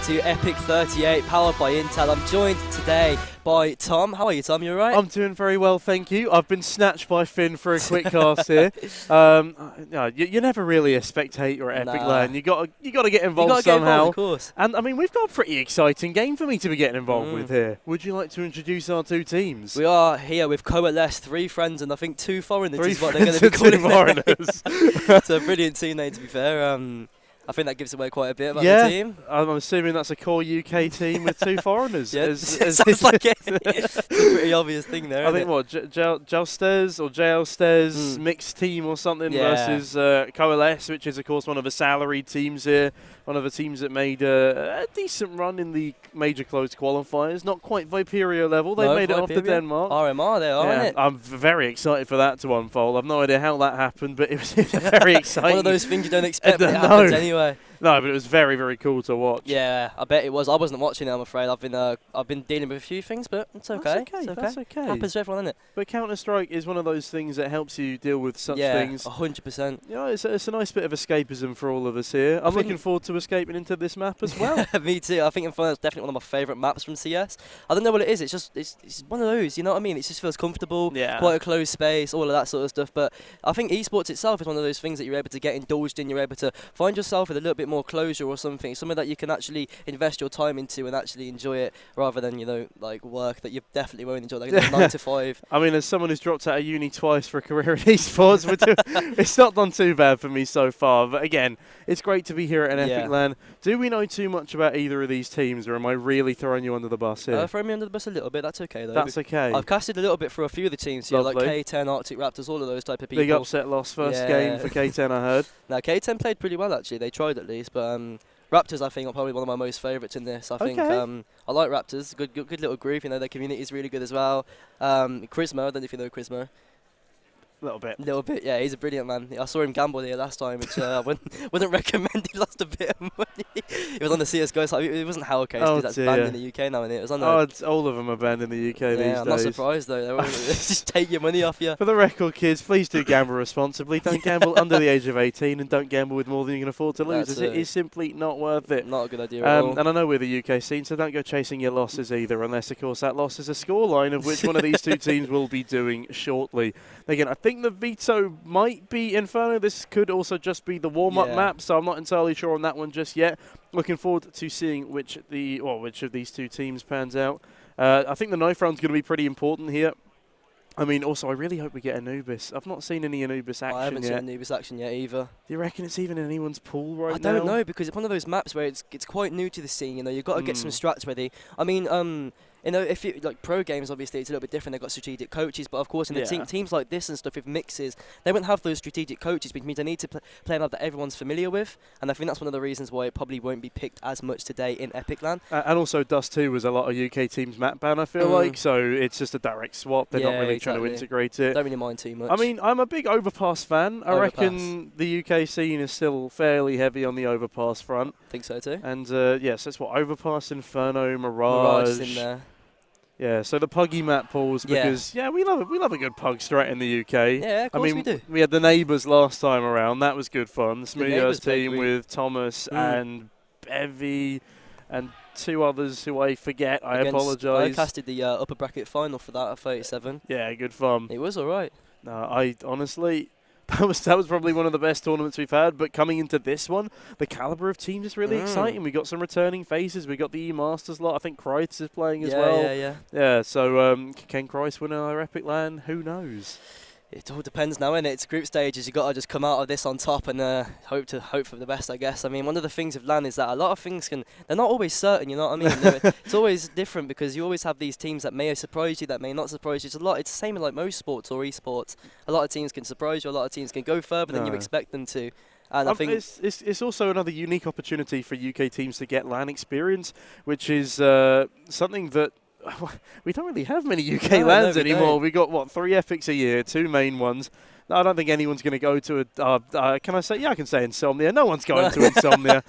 to EPIC38, powered by Intel. I'm joined today by Tom. How are you, Tom? You alright? I'm doing very well, thank you. I've been snatched by Finn for a quick cast here. No, you're never really a spectator at Epic Land. You got to get involved somehow. Of course. And I mean, we've got a pretty exciting game for me to be getting involved with here. Would you like to introduce our two teams? We are here with Coalesce, 3 friends, and I think 2 foreigners. Three is what they're going to be friends calling and 2 foreigners. It's a brilliant team name, to be fair. I think that gives away quite a bit about the team. I'm assuming that's a core UK team with 2 foreigners. Yeah, sounds like it. It's a pretty obvious thing there. I think what Jalstez or JLstez mixed team or something versus Coalesce, which is of course one of the salaried teams here, one of the teams that made a decent run in the major closed qualifiers. Not quite Viperio level. They made it off to Denmark. RMR, they are, aren't it? I'm very excited for that to unfold. I've no idea how that happened, but it was very exciting. One of those things you don't expect, but it happens anyway. No, but it was very, very cool to watch. Yeah, I bet it was. I wasn't watching it, I'm afraid. I've been dealing with a few things, but it's okay. That's okay. Happens to everyone, isn't it? But Counter-Strike is one of those things that helps you deal with such things. Yeah, 100%. You know, it's a nice bit of escapism for all of us here. I'm looking forward to escaping into this map as well. Me too. I think it's definitely one of my favourite maps from CS. I don't know what it is. It's just it's one of those. You know what I mean? It just feels comfortable. Yeah. Quite a closed space. All of that sort of stuff. But I think esports itself is one of those things that you're able to get indulged in. You're able to find yourself with a little bit more closure or something that you can actually invest your time into and actually enjoy it, rather than like work that you definitely won't enjoy, like 9 to 5. I mean, as someone who's dropped out of uni twice for a career in esports, it's not done too bad for me so far. But again, it's great to be here at an Epic LAN. Do we know too much about either of these teams, or am I really throwing you under the bus here? Throw me under the bus a little bit. That's okay though. That's okay. I've casted a little bit for a few of the teams here, like K10, Arctic Raptors, all of those type of people. Big upset loss first game for K10, I heard. Now K10 played pretty well actually. They tried at least, but Raptors, I think, are probably one of my most favourites in this. I think I like Raptors. Good little group. Their community is really good as well. Chrismo, I don't know if you know Chrismo. Little bit, yeah. He's a brilliant man. I saw him gamble here last time, which I wouldn't recommend. He lost a bit of money. It was on the CSGO side. It wasn't Howell case, that's banned in the UK now, isn't it? It was on all of them are banned in the UK these days. I'm not surprised, though. They just take your money off you. For the record, kids, please do gamble responsibly. Don't gamble under the age of 18, and don't gamble with more than you can afford to lose, as it is simply not worth it. Not a good idea at all. And I know we're the UK scene, so don't go chasing your losses either, unless, of course, that loss is a scoreline of which one of these two teams will be doing shortly. Again, I think the veto might be Inferno. This could also just be the warm-up map, so I'm not entirely sure on that one just yet. Looking forward to seeing which of these two teams pans out. I think the knife round's going to be pretty important here. I mean, also, I really hope we get Anubis. I've not seen any Anubis action yet. I haven't seen Anubis action yet either. Do you reckon it's even in anyone's pool right now? I don't know, because it's one of those maps where it's quite new to the scene. You've got to get some strats ready. I mean, if you like pro games, obviously it's a little bit different. They've got strategic coaches, but of course in the teams like this and stuff with mixes, they won't have those strategic coaches, which means they need to play a map that everyone's familiar with. And I think that's one of the reasons why it probably won't be picked as much today in Epic LAN. And also Dust 2 was a lot of UK teams map ban, I feel like, so it's just a direct swap. They're not really trying to integrate it. Don't really mind too much. I mean, I'm a big Overpass fan. I reckon the UK scene is still fairly heavy on the Overpass front. I think so too. And yes, that's what Overpass, Inferno, Mirage is in there. Yeah, so the Puggy map pools, because we love a good pug strat in the UK. Yeah, of course we do. We had the Neighbours last time around. That was good fun. The Smoothers team with Thomas and Bevy and 2 others who I forget. I apologise. I casted the upper bracket final for that at 37. Yeah, good fun. It was all right. No, I honestly... That was probably one of the best tournaments we've had, but coming into this one, the caliber of teams is really exciting. We got some returning faces. We got the E-Masters lot. I think Kreitz is playing as well. Yeah, so can Kreitz win our Epic LAN? Who knows? It all depends now, innit? It's group stages. You've got to just come out of this on top and hope for the best, I guess. I mean, one of the things with LAN is that a lot of things they're not always certain, you know what I mean? It's always different because you always have these teams that may surprise you, that may not surprise you. It's the same in like most sports or esports. A lot of teams can surprise you, a lot of teams can go further than you expect them to. And I think it's also another unique opportunity for UK teams to get LAN experience, which is something that we don't really have many UK LANs anymore. We got, 3 Epics a year, 2 main ones. No, I don't think anyone's going to go to a... can I say? Yeah, I can say Insomnia. No one's going to Insomnia.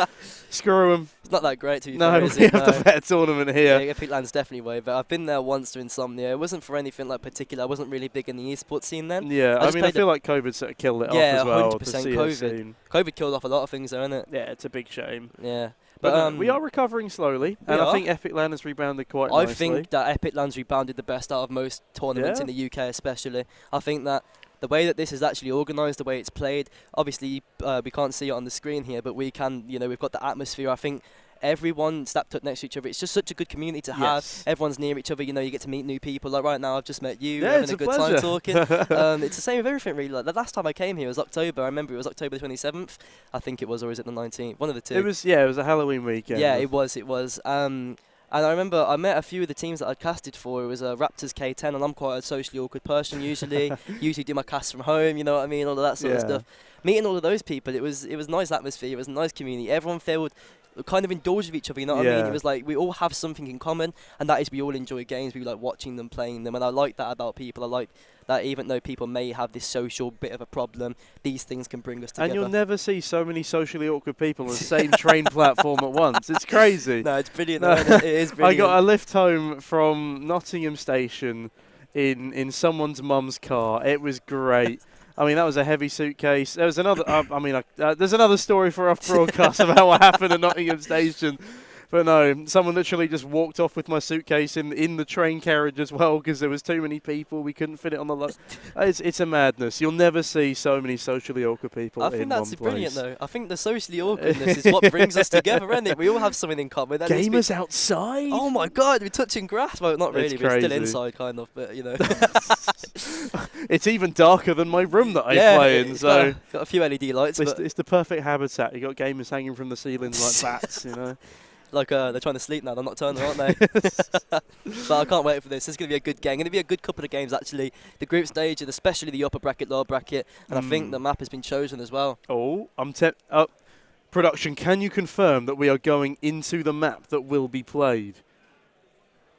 Screw them. It's not that great to be fair, we have the better tournament here. Yeah, Epic LAN's definitely way, but I've been there once to Insomnia. It wasn't for anything like particular. I wasn't really big in the esports scene then. Yeah, I feel like COVID sort of killed it off as well. Yeah, 100% COVID. COVID killed off a lot of things there, isn't it? Yeah, it's a big shame. Yeah. But we are recovering slowly, and I think Epic Land has rebounded quite nicely. I think that Epic Land's rebounded the best out of most tournaments in the UK especially. I think that the way that this is actually organised, the way it's played, obviously we can't see it on the screen here, but we can, we've got the atmosphere. I think everyone stacked up next to each other. It's just such a good community to have. Everyone's near each other. You get to meet new people. Like right now, I've just met you. We're having a good time talking. It's the same with everything, really. Like the last time I came here was October. I remember it was October the 27th. I think it was, or is it the 19th? One of the two. It was a Halloween weekend. Yeah, it was. And I remember I met a few of the teams that I'd casted for. It was Raptors K10, and I'm quite a socially awkward person usually. Usually do my casts from home, you know what I mean, all of that sort of stuff. Meeting all of those people, it was nice atmosphere. It was a nice community. Everyone felt kind of indulged with each other, you know what I mean? It was like we all have something in common, and that is we all enjoy games. We like watching them, playing them, and I like that about people. I like that even though people may have this social bit of a problem, these things can bring us together. And you'll never see so many socially awkward people on the same train platform at once. It's crazy. No, it's brilliant. No. It is brilliant. I got a lift home from Nottingham Station in someone's mum's car. It was great. I mean, that was a heavy suitcase. There was another. There's another story for our broadcast about what happened at Nottingham Station. But no, someone literally just walked off with my suitcase in the train carriage as well because there was too many people. We couldn't fit it on the it's a madness. You'll never see so many socially awkward people in one place. I think that's brilliant, though. I think the socially awkwardness is what brings us together, isn't it? We all have something in common. Gamers outside? Oh, my God, we're touching grass. Well, not really. We're still inside, kind of, but, It's even darker than my room that I play in. So got a few LED lights. It's the perfect habitat. You got gamers hanging from the ceilings like bats, Like they're trying to sleep now. They're nocturnal, aren't they? But I can't wait for this. It's going to be a good game. Going to be a good couple of games, actually. The group stage, and especially the upper bracket, lower bracket. And I think the map has been chosen as well. Oh, production, can you confirm that we are going into the map that will be played?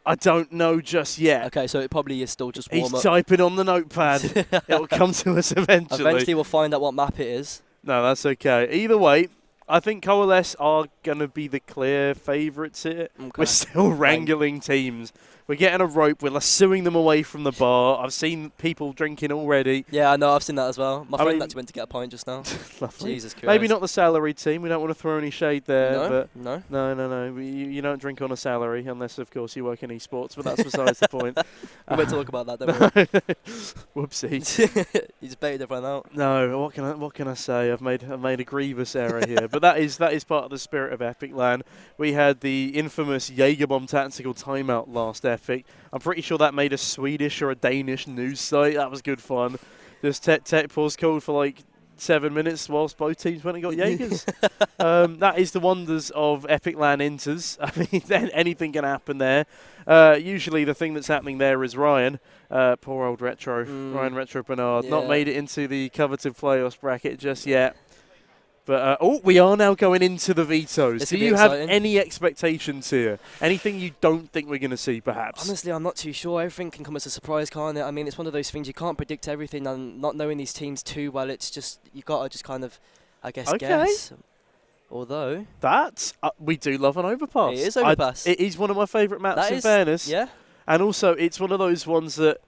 I don't know just yet. Okay, so it probably is still just warm up. He's typing on the notepad. It'll come to us eventually. Eventually we'll find out what map it is. No, that's okay. Either way, I think Coalesce are going to be the clear favourites here. Okay. We're still wrangling teams. We're getting a rope. We're lassoing them away from the bar. I've seen people drinking already. Yeah, I know. I've seen that as well. My friend actually went to get a pint just now. Lovely. Jesus Christ. Maybe not the salaried team. We don't want to throw any shade there. No? No. You don't drink on a salary unless, of course, you work in esports. But that's besides the point. We won't talk about that, don't we? Whoopsie. You just baited everyone out. No. What can I say? I've made a grievous error here. But that is part of the spirit of Epic Land. We had the infamous Jagerbomb tactical timeout last Epic. I'm pretty sure that made a Swedish or a Danish news site. That was good fun. Just tech pause called for like 7 minutes whilst both teams went and got Jaegers. That is the wonders of Epic Land Inters. I mean, anything can happen there. Usually the thing that's happening there is Ryan. Poor old Retro. Ryan Retro Bernard. Not made it into the coveted playoffs bracket just yet. But, we are now going into the vetoes. Do you have any expectations here? Anything you don't think we're going to see, perhaps? Honestly, I'm not too sure. Everything can come as a surprise, can't it? I mean, it's one of those things you can't predict everything, and not knowing these teams too well, it's just, you got to just kind of, I guess, guess. Although... we do love an overpass. It is overpass. It is one of my favourite maps, in fairness. Yeah. And also, it's one of those ones that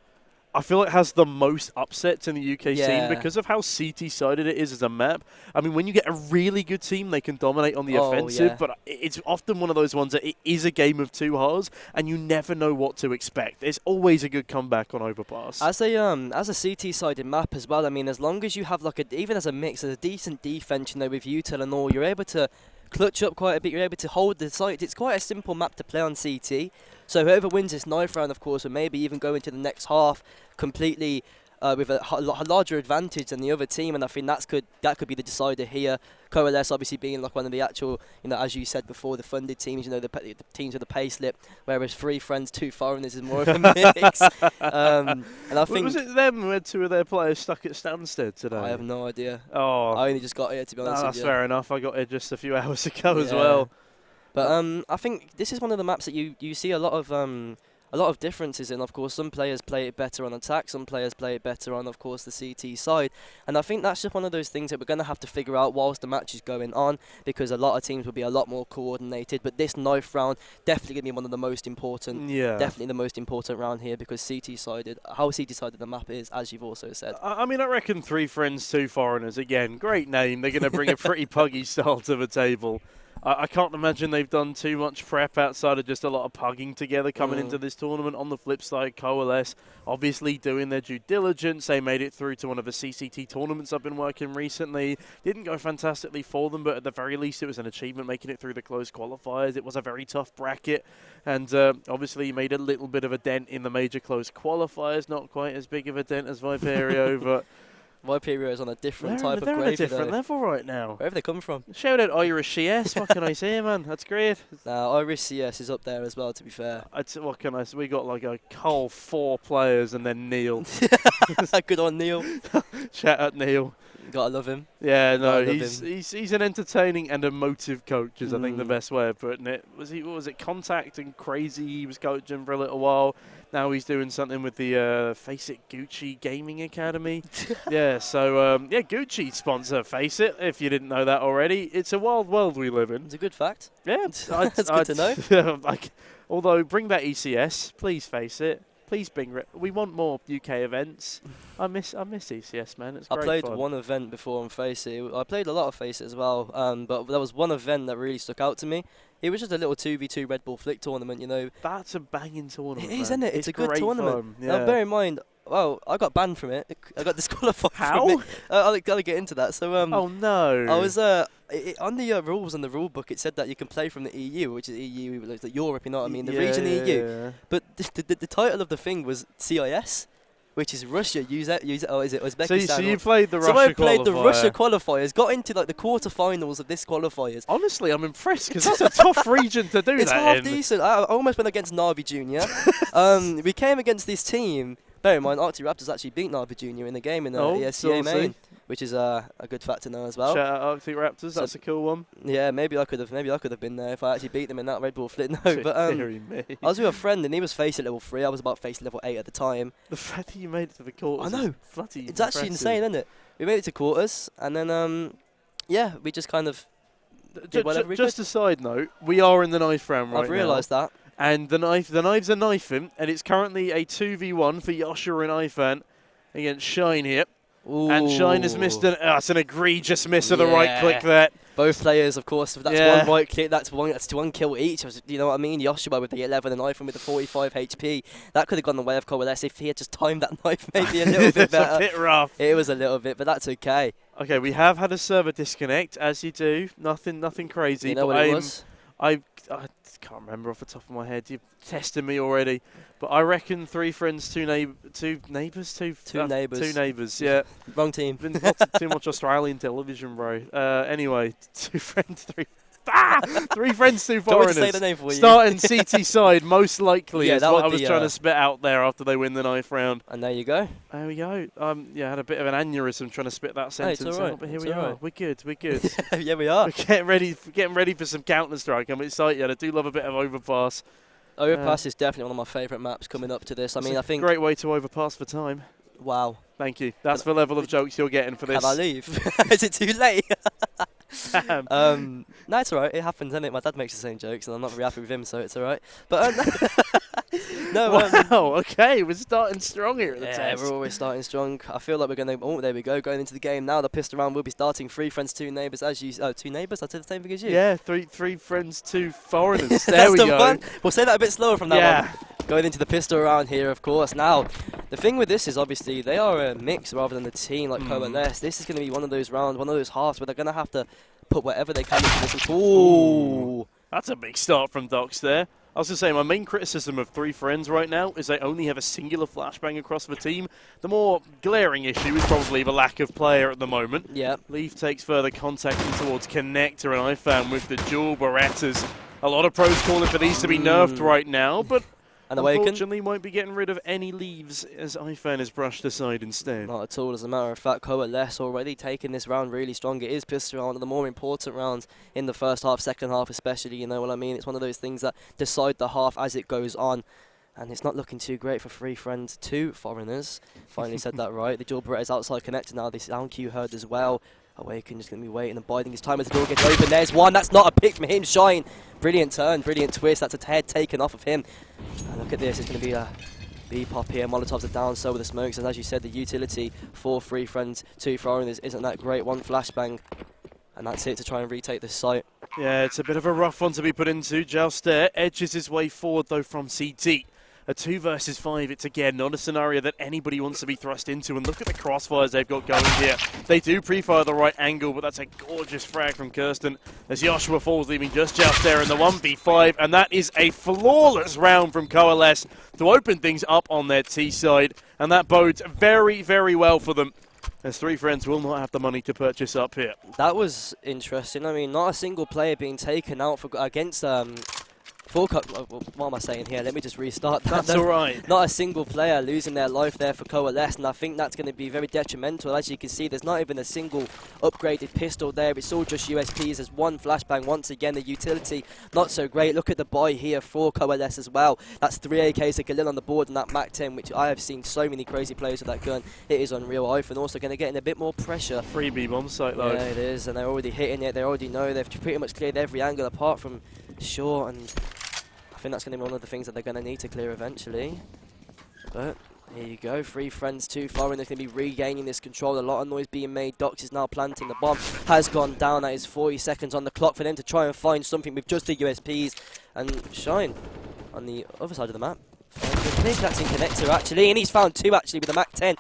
I feel like has the most upsets in the UK scene because of how CT-sided it is as a map. I mean, when you get a really good team, they can dominate on the offensive, but it's often one of those ones that it is a game of two halves, and you never know what to expect. There's always a good comeback on Overpass. As a CT-sided map as well, I mean, as long as you have even as a mix, as a decent defense, with Util and all, you're able to clutch up quite a bit, you're able to hold the site. It's quite a simple map to play on CT. So whoever wins this ninth round, of course, will maybe even go into the next half completely with a larger advantage than the other team, and I think that could be the decider here. Coalesce obviously being like one of the actual, as you said before, the funded teams, the teams with the pay slip, whereas 3friends, 2 foreigners is more of a mix. And I think was it them who had 2 of their players stuck at Stansted today? I have no idea. Oh, I only just got here, to be honest with you. That's fair enough. I got here just a few hours ago as well. But I think this is one of the maps that you see a lot of differences in. Of course, some players play it better on attack, some players play it better on, of course, the CT side. And I think that's just one of those things that we're going to have to figure out whilst the match is going on, because a lot of teams will be a lot more coordinated. But this ninth round definitely going to be one of the most important, definitely the most important round here, because how CT-sided the map is, as you've also said. I mean, I reckon 3friends, 2 foreigners, again, great name. They're going to bring a pretty puggy style to the table. I can't imagine they've done too much prep outside of just a lot of pugging together coming into this tournament. On the flip side, Coalesce obviously doing their due diligence. They made it through to one of the CCT tournaments I've been working recently. Didn't go fantastically for them, but at the very least it was an achievement making it through the closed qualifiers. It was a very tough bracket, and obviously made a little bit of a dent in the major closed qualifiers. Not quite as big of a dent as Viperio, but Viperio is on a different type of they're on a gravy, different though. level right now. Where have they come from? Shout out Irish CS. What can I say, man? That's great. Now, Irish CS is up there as well, to be fair. What can I say? We got like a whole 4 players and then Neil. Good on Neil. Shout out Neil. Gotta love him. Yeah, no, Gotta love he's an entertaining and emotive coach, is I think the best way of putting it. What was it Contact and Crazy? He was coaching for a little while. Now he's doing something with the Face It Gucci Gaming Academy. Yeah, so yeah, Gucci sponsor Face It. If you didn't know that already, it's a wild world we live in. It's a good fact. Yeah, That's good to know. Although bring back ECS, please. Face it. Please bring. We want more UK events. I miss ECS, man. It's great I played fun. one event before on Face It. I played a lot of Face It as well, but there was one event that really stuck out to me. It was just a little 2v2 Red Bull Flick tournament, you know. That's a banging tournament. It is, man. isn't it? It's a good tournament. Fun. Yeah. Now, bear in mind, well, I got banned from it. I got disqualified How? from it. I'll get into that. So, oh no! I was on the rules and the rule book. It said that you can play from the EU, which is EU, like the Europe. You know what I mean? The region EU. Yeah. But the title of the thing was CIS, which is Russia. Use it. Oh, is it Uzbekistan? So you played the so Russia I played the Russia qualifier. qualifiers. Got into like the quarterfinals of this qualifiers. Honestly, I'm impressed because that's a tough region to do It's that half in. decent. I almost went against Navi Junior. We came against this team. Bear in mind, Arctic Raptors actually beat Navi Junior in the game in the ESCA main, which is a good fact to know as well. Shout out Arctic Raptors. That's a cool one. Yeah, maybe I could have been there if I actually beat them in that Red Bull Flit. No, but I was with a friend and he was face at level 3. I was about face level 8 at the time. The fact that you made it to the quarters. I know. It's Actually insane, isn't it? We made it to quarters and then yeah, we just kind of did whatever we could. Just a side note, we are in the knife round right now. I've realised that. And the knives are knifing, and it's currently a 2v1 for Yoshua and Ifan against Shine here. Ooh. And Shine has missed it's an egregious miss of the right click there. Both players, of course, that's one right click, that's one kill each. You know what I mean? Yoshua with the 11 and Ifan with the 45 HP. That could have gone the way of Coalesce if he had just timed that knife maybe a little bit better. It's a bit rough. It was a little bit, but that's okay. Okay, we have had a server disconnect, as you do. Nothing crazy. You know what it was? I can't remember off the top of my head. You've tested me already, but I reckon 3 friends, two neighbours. Yeah, wrong team. Been too much Australian television, bro. Anyway, 2 friends, 3 friends, 2 foreigners. Say the name for you. Starting CT side, most likely. Is that what I was be, trying to spit out there after they win the knife round. And there you go. There we go. Yeah, I had a bit of an aneurysm trying to spit that sentence it's all right. out, but here It's we all are. right. We're good. We're good. Yeah, we are. We're getting ready for some Counter-Strike. I'm excited. I do love a bit of overpass. Overpass is definitely one of my favourite maps coming up to this. I mean, I think great way to overpass for time. Wow. Thank you. That's the level of jokes you're getting for this. Can I leave? Is it too late? No, it's alright. It happens, isn't it? My dad makes the same jokes, and I'm not very happy with him, so it's alright. But no. Wow. Okay, we're starting strong here at the test. Yeah, we're always starting strong. I feel like we're going to. Oh, there we go. Going into the game now. The pissed around will be starting. 3 friends, 2 neighbours. As you. Oh, 2 neighbours. I said the same thing as you. Yeah, three friends, 2 foreigners. There we go. One. We'll say that a bit slower from now on. Going into the pistol round here, of course. Now, the thing with this is obviously they are a mix rather than a team like Coalesce. This is going to be one of those rounds, one of those halves where they're going to have to put whatever they can into this. Ooh. That's a big start from Docs there. I was going to say, my main criticism of 3 friends right now is they only have a singular flashbang across the team. The more glaring issue is probably the lack of player at the moment. Yeah. Leaf takes further contact in towards Connector, and I found with the dual Berettas. A lot of pros calling for these to be nerfed right now, but and unfortunately won't be getting rid of any leaves as Ifan is brushed aside instead. Not at all. As a matter of fact, Coalesce already taking this round really strong. It is pistol round, one of the more important rounds in the first half, second half especially, you know what I mean? It's one of those things that decide the half as it goes on. And it's not looking too great for 3 friends, 2 foreigners. Finally said that right. The dual Beretta's outside connector now. This down Q heard as well. Awaken just going to be waiting and biding his time as the door gets open. There's one. That's not a pick from him. Shine. Brilliant turn. Brilliant twist. That's a head taken off of him. And look at this. It's going to be a B-pop here. Molotovs are down, so with the smokes. And as you said, the utility for 3 friends, 2 foreigners isn't that great. 1 flashbang. And that's it to try and retake this site. Yeah, it's a bit of a rough one to be put into. Joust there edges his way forward, though, from CT. A 2 versus 5, it's again not a scenario that anybody wants to be thrust into. And look at the crossfires they've got going here. They do pre-fire the right angle, but that's a gorgeous frag from Kirsten as Joshua falls, leaving just Joust there in the 1v5. And that is a flawless round from Coalesce to open things up on their T side. And that bodes very, very well for them, as 3friends will not have the money to purchase up here. That was interesting. I mean, not a single player being taken out against what am I saying here? Let me just restart that. That's all right. Not a single player losing their life there for Coalesce, and I think that's going to be very detrimental. As you can see, there's not even a single upgraded pistol there. It's all just USPs. There's one flashbang. Once again, the utility not so great. Look at the buy here for Coalesce as well. That's 3 AKs to Galil on the board and that MAC-10, which I have seen so many crazy players with that gun. It is unreal. Ofen also going to get in a bit more pressure. Freebie bomb site though. Yeah, it is, and they're already hitting it. They already know they've pretty much cleared every angle apart from short, and I think that's going to be one of the things that they're going to need to clear eventually. But here you go, 3friends too far, and they're going to be regaining this control. A lot of noise being made. Dox is now planting the bomb. Has gone down. That is 40 seconds on the clock for them to try and find something with just the USPs. And Shine on the other side of the map. That's in connector actually, and he's found 2 actually with the MAC-10.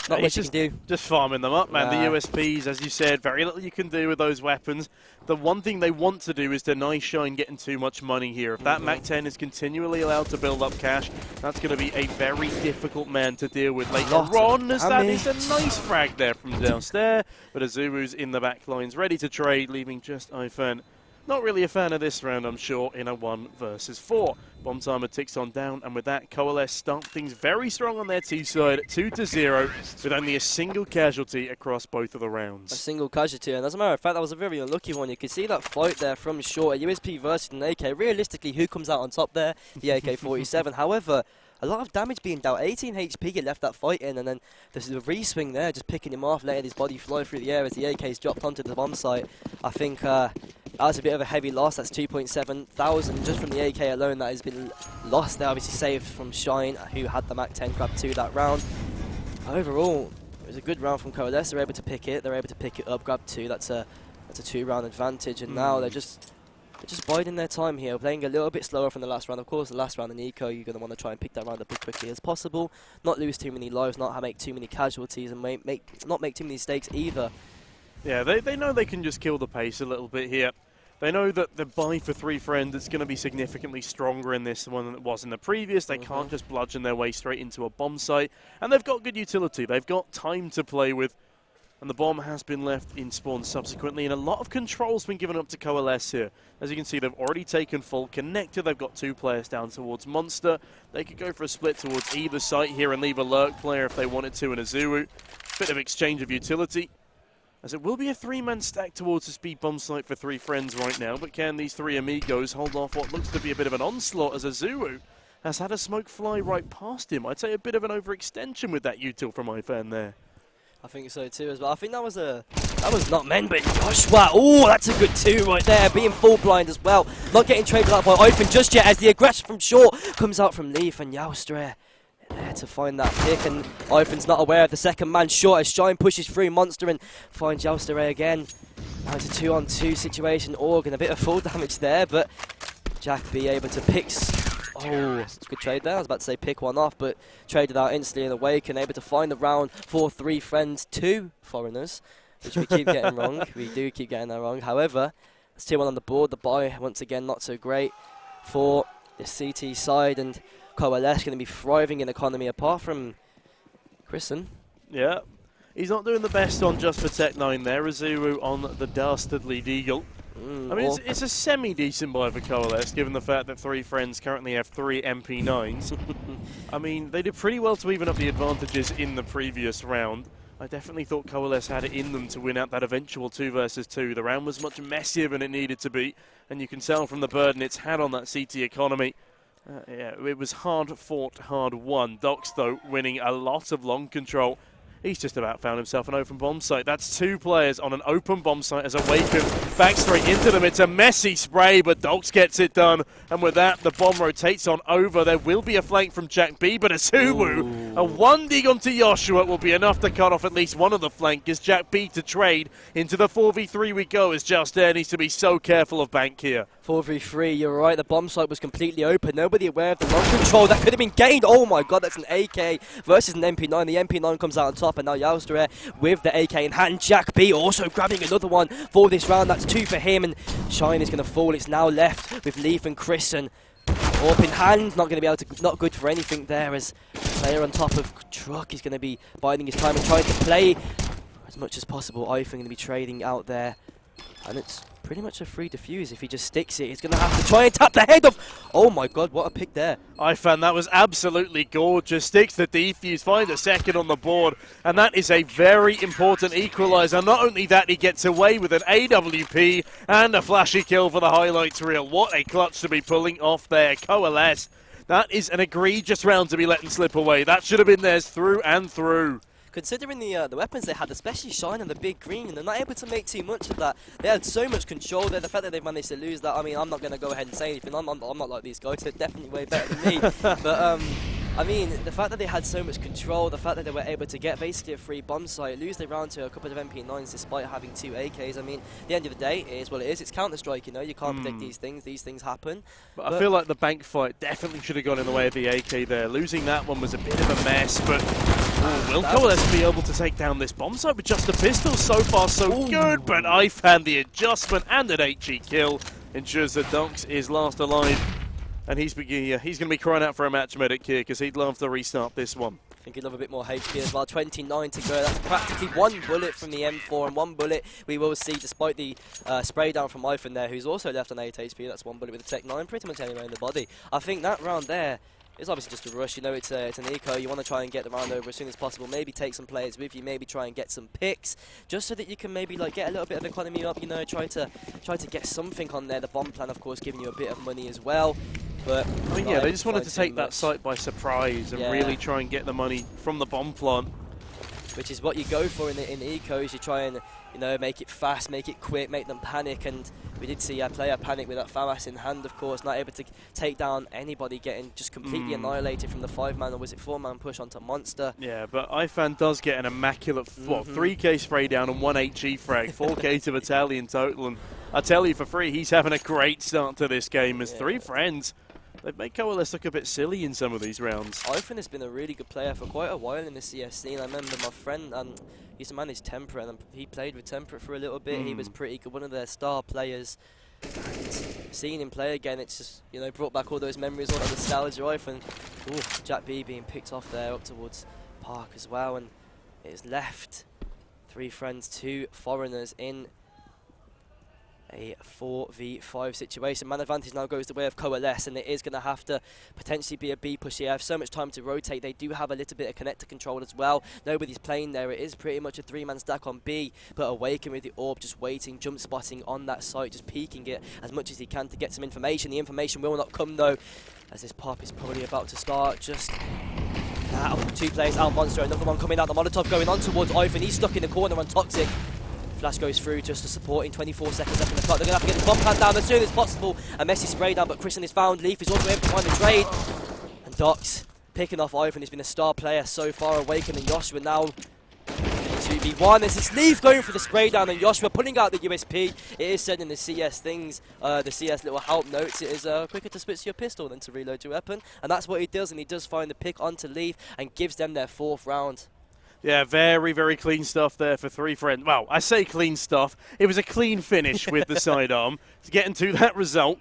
Not much you can do. Just farming them up, man. Nah. The USPs, as you said, very little you can do with those weapons. The one thing they want to do is deny Shine getting too much money here. If that MAC-10 is continually allowed to build up cash, that's going to be a very difficult man to deal with later on, as that is a nice frag there from downstairs. But Azuru's in the back lines, ready to trade, leaving just Ifen. Not really a fan of this round, I'm sure, in a 1 versus 4. Bomb timer ticks on down, and with that, Coalesce start things very strong on their T side, 2-0, with only a single casualty across both of the rounds. A single casualty, and as a matter of fact, that was a very unlucky one. You could see that fight there from short, a USP versus an AK. Realistically, who comes out on top there? The AK-47. However, a lot of damage being dealt. 18 HP he left that fight in, and then there's a re-swing there, just picking him off, letting his body fly through the air as the AK's dropped onto the bomb site. I think that was a bit of a heavy loss. That's 2.7 thousand just from the AK alone that has been lost there. Obviously saved from Shine, who had the MAC-10 grab 2 that round. Overall, it was a good round from Coalesce. They're able to pick it. They're able to pick it up, grab 2. That's a 2-round advantage, and now they're just biding their time here, playing a little bit slower from the last round. Of course, the last round in Eco, you're going to want to try and pick that round up as quickly as possible. Not lose too many lives, not make too many casualties, and not make too many mistakes either. Yeah, they know they can just kill the pace a little bit here. They know that the buy for 3friends is going to be significantly stronger in this one than it was in the previous. They can't just bludgeon their way straight into a bomb site. And they've got good utility. They've got time to play with. And the bomb has been left in spawn subsequently, and a lot of control's been given up to Coalesce here. As you can see, they've already taken full connector. They've got 2 players down towards Monster. They could go for a split towards either site here and leave a lurk player if they wanted to, and Azuru. Bit of exchange of utility, as it will be a 3-man stack towards the speed bomb site for 3friends right now. But can these 3 amigos hold off what looks to be a bit of an onslaught, as Azuru has had a smoke fly right past him? I'd say a bit of an overextension with that util from Ifan there. I think so too as well. I think that was not men, but Joshua. Oh, that's a good 2 right there. Being full blind as well. Not getting traded out by Ofen just yet, as the aggression from short comes out from Leaf, and Joustra there to find that pick, and Ofen's not aware of the second man short as Shine pushes through Monster and finds Joustra again. Now it's a 2-on-2 situation. Organ, a bit of full damage there, but Jack B able to pick. Oh, good trade there. I was about to say pick one off, but traded out instantly in the wake and able to find the round for 3friends, 2 foreigners, which we keep getting wrong. We do keep getting that wrong. However, it's 2-1 on the board. The buy, once again, not so great for the CT side, and Coalesce going to be thriving in economy apart from Christen. Yeah, he's not doing the best on just for Tech9 there. Azuru on the dastardly Deagle. I mean, it's a semi-decent buy for Coalesce, given the fact that 3friends currently have 3 MP9s. I mean, they did pretty well to even up the advantages in the previous round. I definitely thought Coalesce had it in them to win out that eventual 2 versus 2. The round was much messier than it needed to be, and you can tell from the burden it's had on that CT economy. Yeah, it was hard fought, hard won. Dox, though, winning a lot of long control. He's just about found himself an open bomb site. That's 2 players on an open bomb site as Awaken back straight into them. It's a messy spray, but Dox gets it done. And with that, the bomb rotates on over. There will be a flank from Jack B, but Azumu A 1 dig onto Joshua will be enough to cut off at least one of the flankers. Jack B to trade. Into the 4v3 we go, as Just Air needs to be so careful of Bank here. 4v3, you're right, the bomb site was completely open. Nobody aware of the long control that could have been gained. Oh my god, that's an AK versus an MP9. The MP9 comes out on top, and now Yalstra with the AK in hand. Jack B also grabbing another one for this round. That's 2 for him, and Shine is going to fall. It's now left with Leaf and Christian. Up in hand, not going to be able to, not good for anything there, as player on top of Truck is going to be biding his time and trying to play as much as possible. Ivan going to be trading out there, and it's pretty much a free defuse. If he just sticks it, he's going to have to try and tap the head of... Oh my god, what a pick there. I found that was absolutely gorgeous. Sticks the defuse, finds a second on the board, and that is a very important equaliser. Not only that, he gets away with an AWP and a flashy kill for the highlights reel. What a clutch to be pulling off there. Coalesce, that is an egregious round to be letting slip away. That should have been theirs through and through. Considering the weapons they had, especially Shine and the big green, and they're not able to make too much of that. They had so much control there. The fact that they've managed to lose that, I mean, I'm not going to go ahead and say anything. I'm not like these guys. They're definitely way better than me. But I mean, the fact that they had so much control, the fact that they were able to get basically a free bomb site, lose the round to a couple of MP9s despite having 2 AKs. I mean, at the end of the day, it is what it is. It's Counter-Strike, you know. You can't predict these things. These things happen. But I feel like the Bank fight definitely should have gone in the way of the AK there. Losing that one was a bit of a mess, but will Coalesce be able to take down this bomb site with just a pistol? So far, so good, but I found the adjustment and an HE kill ensures that Dunks is last alive. And he's going to be crying out for a match medic here, because he'd love to restart this one. I think he'd love a bit more HP as well. 29 to go. That's practically 1 bullet from the M4, and 1 bullet we will see, despite the spray down from Ivan there, who's also left on 8 HP. That's 1 bullet with the Tech 9, pretty much anywhere in the body. I think that round there is obviously just a rush. You know, it's an eco. You want to try and get the round over as soon as possible. Maybe take some players with you. Maybe try and get some picks, just so that you can maybe like get a little bit of economy up. You know, try to get something on there. The bomb plan, of course, giving you a bit of money as well. But I mean, yeah, they just wanted to take that site by surprise and really try and get the money from the bomb plant. Which is what you go for in the ecos. You try and, you know, make it fast, make it quick, make them panic. And we did see a player panic with that FAMAS in hand, of course, not able to take down anybody, getting just completely annihilated from the 5-man, or was it 4-man push onto Monster. Yeah, but Ifan does get an immaculate 3k spray down and 1 HE frag, 4k to Battalion total. And I tell you for free, he's having a great start to this game as 3friends. They've made Coalesce look a bit silly in some of these rounds. Ivan has been a really good player for quite a while in the CS scene. I remember my friend, he used to manage Temperate, and he played with Temperate for a little bit. He was pretty good, one of their star players. And seeing him play again, it's just, you know, brought back all those memories, all that nostalgia. Ivan, Jack B being picked off there up towards Park as well, and it is left 3friends, 2 foreigners in a 4v5 situation. Man advantage now goes the way of Coalesce, and it is going to have to potentially be a B push here. They have so much time to rotate. They do have a little bit of connector control as well. Nobody's playing there. It is pretty much a 3-man stack on B, but Awaken with the orb just waiting, jump spotting on that site, just peeking it as much as he can to get some information. The information will not come though, as this pop is probably about to start. Just 2 players out, Monster, another one coming out. The Molotov going on towards Ivan. He's stuck in the corner on Toxic. Flash goes through just to support in 24 seconds left in the clock. They're going to have to get the bomb pad down as soon as possible. A messy spray down, but Christian is found. Leaf is also able to find the trade. And Docs picking off Ivan. He's been a star player so far. Awaken and Joshua now 2v1. There's this Leaf going for the spray down, and Joshua pulling out the USP. It is said in the CS things, the CS little help notes, it is quicker to switch your pistol than to reload your weapon. And that's what he does, and he does find the pick onto Leaf and gives them their 4th round. Yeah, very, very clean stuff there for 3friends. Well, I say clean stuff. It was a clean finish with the sidearm to get into that result.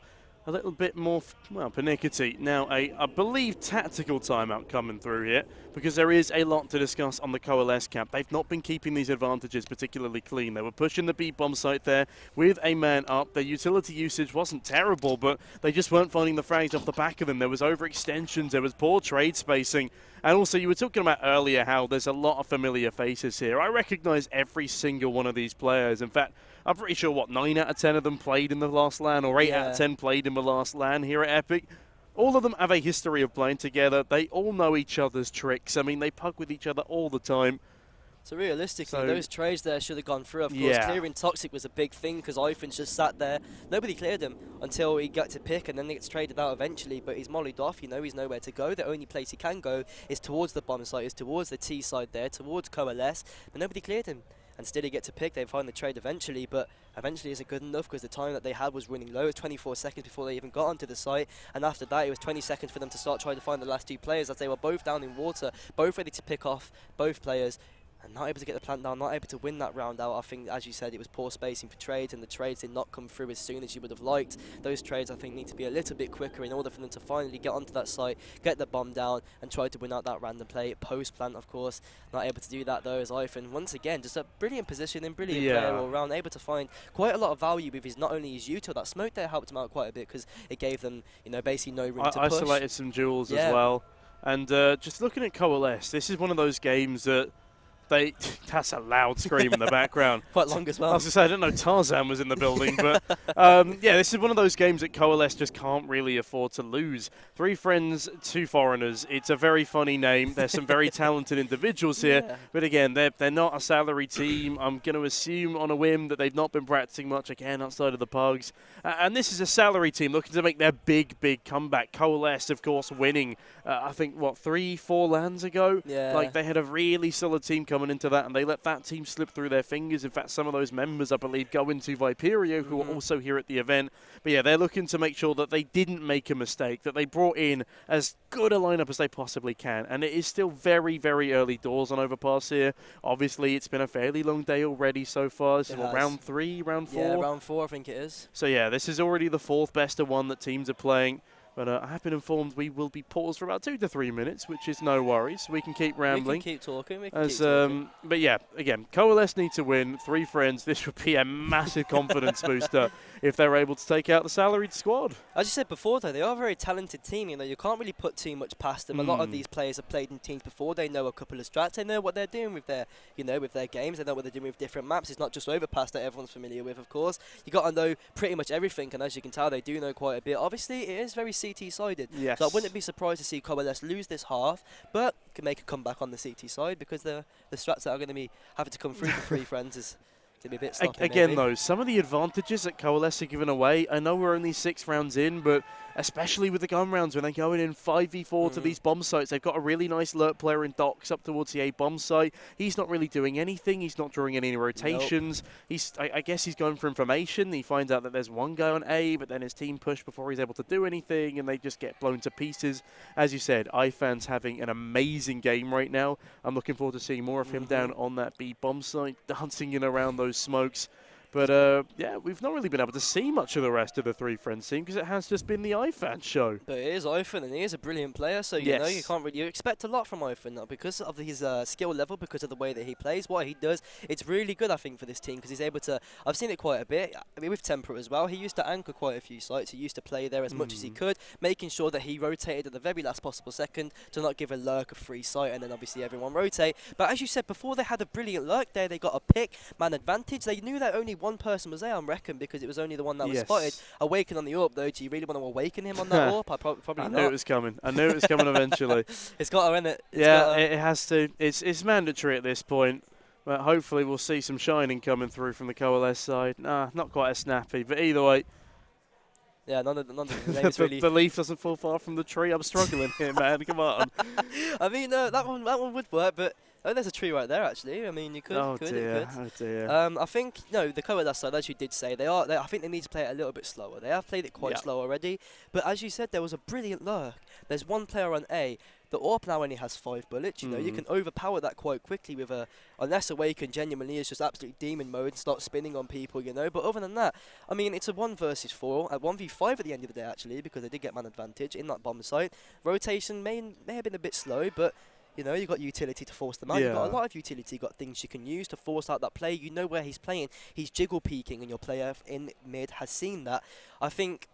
A little bit more, well, pernickety. Now, I believe, tactical timeout coming through here, because there is a lot to discuss on the Coalesce camp. They've not been keeping these advantages particularly clean. They were pushing the B bomb site there with a man up. Their utility usage wasn't terrible, but they just weren't finding the frags off the back of them. There was overextensions, there was poor trade spacing. And also, you were talking about earlier how there's a lot of familiar faces here. I recognize every single one of these players. In fact, I'm pretty sure, what, 9 out of 10 of them played in the last LAN, or 8 out of 10 played in the last LAN here at EPIC. All of them have a history of playing together. They all know each other's tricks. I mean, they pug with each other all the time. So realistically, those trades there should have gone through. Of course, Yeah. clearing Toxic was a big thing because Ivan's just sat there. Nobody cleared him until he got to pick, and then he gets traded out eventually. But he's mollied off, you know, he's nowhere to go. The only place he can go is towards the bomb site, is towards the T side there, towards Coalesce. But nobody cleared him. And still he gets to pick. They find the trade eventually, but eventually isn't good enough because the time that they had was running low. It was 24 seconds before they even got onto the site, and after that it was 20 seconds for them to start trying to find the last two players, as they were both down in water, both ready to pick off both players. And not able to get the plant down, not able to win that round out. I think, as you said, it was poor spacing for trades, and the trades did not come through as soon as you would have liked. Those trades, I think, need to be a little bit quicker in order for them to finally get onto that site, get the bomb down, and try to win out that random play. Post-plant, of course, not able to do that, though, as Ivan, once again, just a brilliant positioning, brilliant player all around, able to find quite a lot of value with his, not only his util. That smoke there helped him out quite a bit because it gave them, you know, basically no room to push. Isolated some duels as well. And just looking at Coalesce, this is one of those games that that's a loud scream in the background. Quite long as well. I was going to say, I didn't know Tarzan was in the building, but yeah, this is one of those games that Coalesce just can't really afford to lose. 3 friends, 2 foreigners. It's a very funny name. There's some very talented individuals here, but again, they're not a salary team. I'm going to assume on a whim that they've not been practicing much, again, outside of the pugs. And this is a salary team looking to make their big comeback. Coalesce, of course, winning, I think, what, 3-4 lands ago? Yeah. Like, they had a really solid team coming into that, and they let that team slip through their fingers. In fact, some of those members, I believe, go into Viperio, who are also here at the event. But yeah, they're looking to make sure that they didn't make a mistake, that they brought in as good a lineup as they possibly can. And it is still very, very early doors on Overpass here. Obviously, it's been a fairly long day already so far. This is what, round 3, round 4? Yeah, round 4, I think it is. So yeah, this is already the 4th best of 1 that teams are playing. But I have been informed we will be paused for about 2 to 3 minutes, which is no worries. We can keep rambling. We can keep talking. We can keep talking. But yeah, again, Coalesce need to win. 3 friends. This would be a massive confidence booster if they're able to take out the salaried squad. As you said before, though, they are a very talented team. You know, you can't really put too much past them. A lot of these players have played in teams before. They know a couple of strats. They know what they're doing with their, you know, with their games. They know what they're doing with different maps. It's not just Overpass that everyone's familiar with, of course. You got to know pretty much everything, and as you can tell, they do know quite a bit. Obviously, it is very CT-sided. Yes. So I wouldn't be surprised to see Coalesce lose this half, but can make a comeback on the CT side because the strats that are going to be having to come through for 3 friends is going to be a bit sloppy. Again, though, some of the advantages that Coalesce are giving away, I know we're only 6 rounds in, but especially with the gun rounds when they're going in 5v4 to these bomb sites, they've got a really nice lurk player in Docs up towards the A bomb site. He's not really doing anything. He's not drawing any rotations. Nope. I guess he's going for information. He finds out that there's one guy on A, but then his team push before he's able to do anything, and they just get blown to pieces. As you said, iFan's having an amazing game right now. I'm looking forward to seeing more of him down on that B bomb site, dancing in around those smokes. But, yeah, we've not really been able to see much of the rest of the 3 friends team because it has just been the iFan show. But it is Ivan, and he is a brilliant player, so you know you can't really expect a lot from Ivan because of his skill level, because of the way that he plays, what he does. It's really good, I think, for this team because he's able to. I've seen it quite a bit. I mean, with Temper as well, he used to anchor quite a few sites. He used to play there as much as he could, making sure that he rotated at the very last possible second to not give a lurk a free site, and then obviously everyone rotate. But as you said before, they had a brilliant lurk there. They got a pick, man advantage. They knew that only one person was there, I reckon, because it was only the one that was spotted. Awaken on the AWP, though. Do you really want to awaken him on that AWP? Probably not. I knew it was coming. I knew it was coming eventually. It's got to, isn't it? It has to. It's mandatory at this point. But hopefully we'll see some shining coming through from the Coalesce side. Nah, not quite as snappy. But either way. Yeah, none of the names really. The leaf doesn't fall far from the tree. I'm struggling here, man. Come on. I mean, that one would work, but oh, there's a tree right there, actually. I mean, you could. Oh dear. I think the Coalesce side, as you did say, I think they need to play it a little bit slower. They have played it quite slow already, but as you said, there was a brilliant lurk. There's one player on A. The AWP now only has 5 bullets. You know, you can overpower that quite quickly with unless Awaken genuinely is just absolute demon mode and start spinning on people, you know. But other than that, I mean, it's a 1 versus 4, at 1v5 at the end of the day, actually, because they did get man advantage in that bomb site. Rotation may have been a bit slow, but you know, you've got utility to force them out. You've got a lot of utility. You've got things you can use to force out that play. You know where he's playing. He's jiggle peeking, and your player in mid has seen that. I think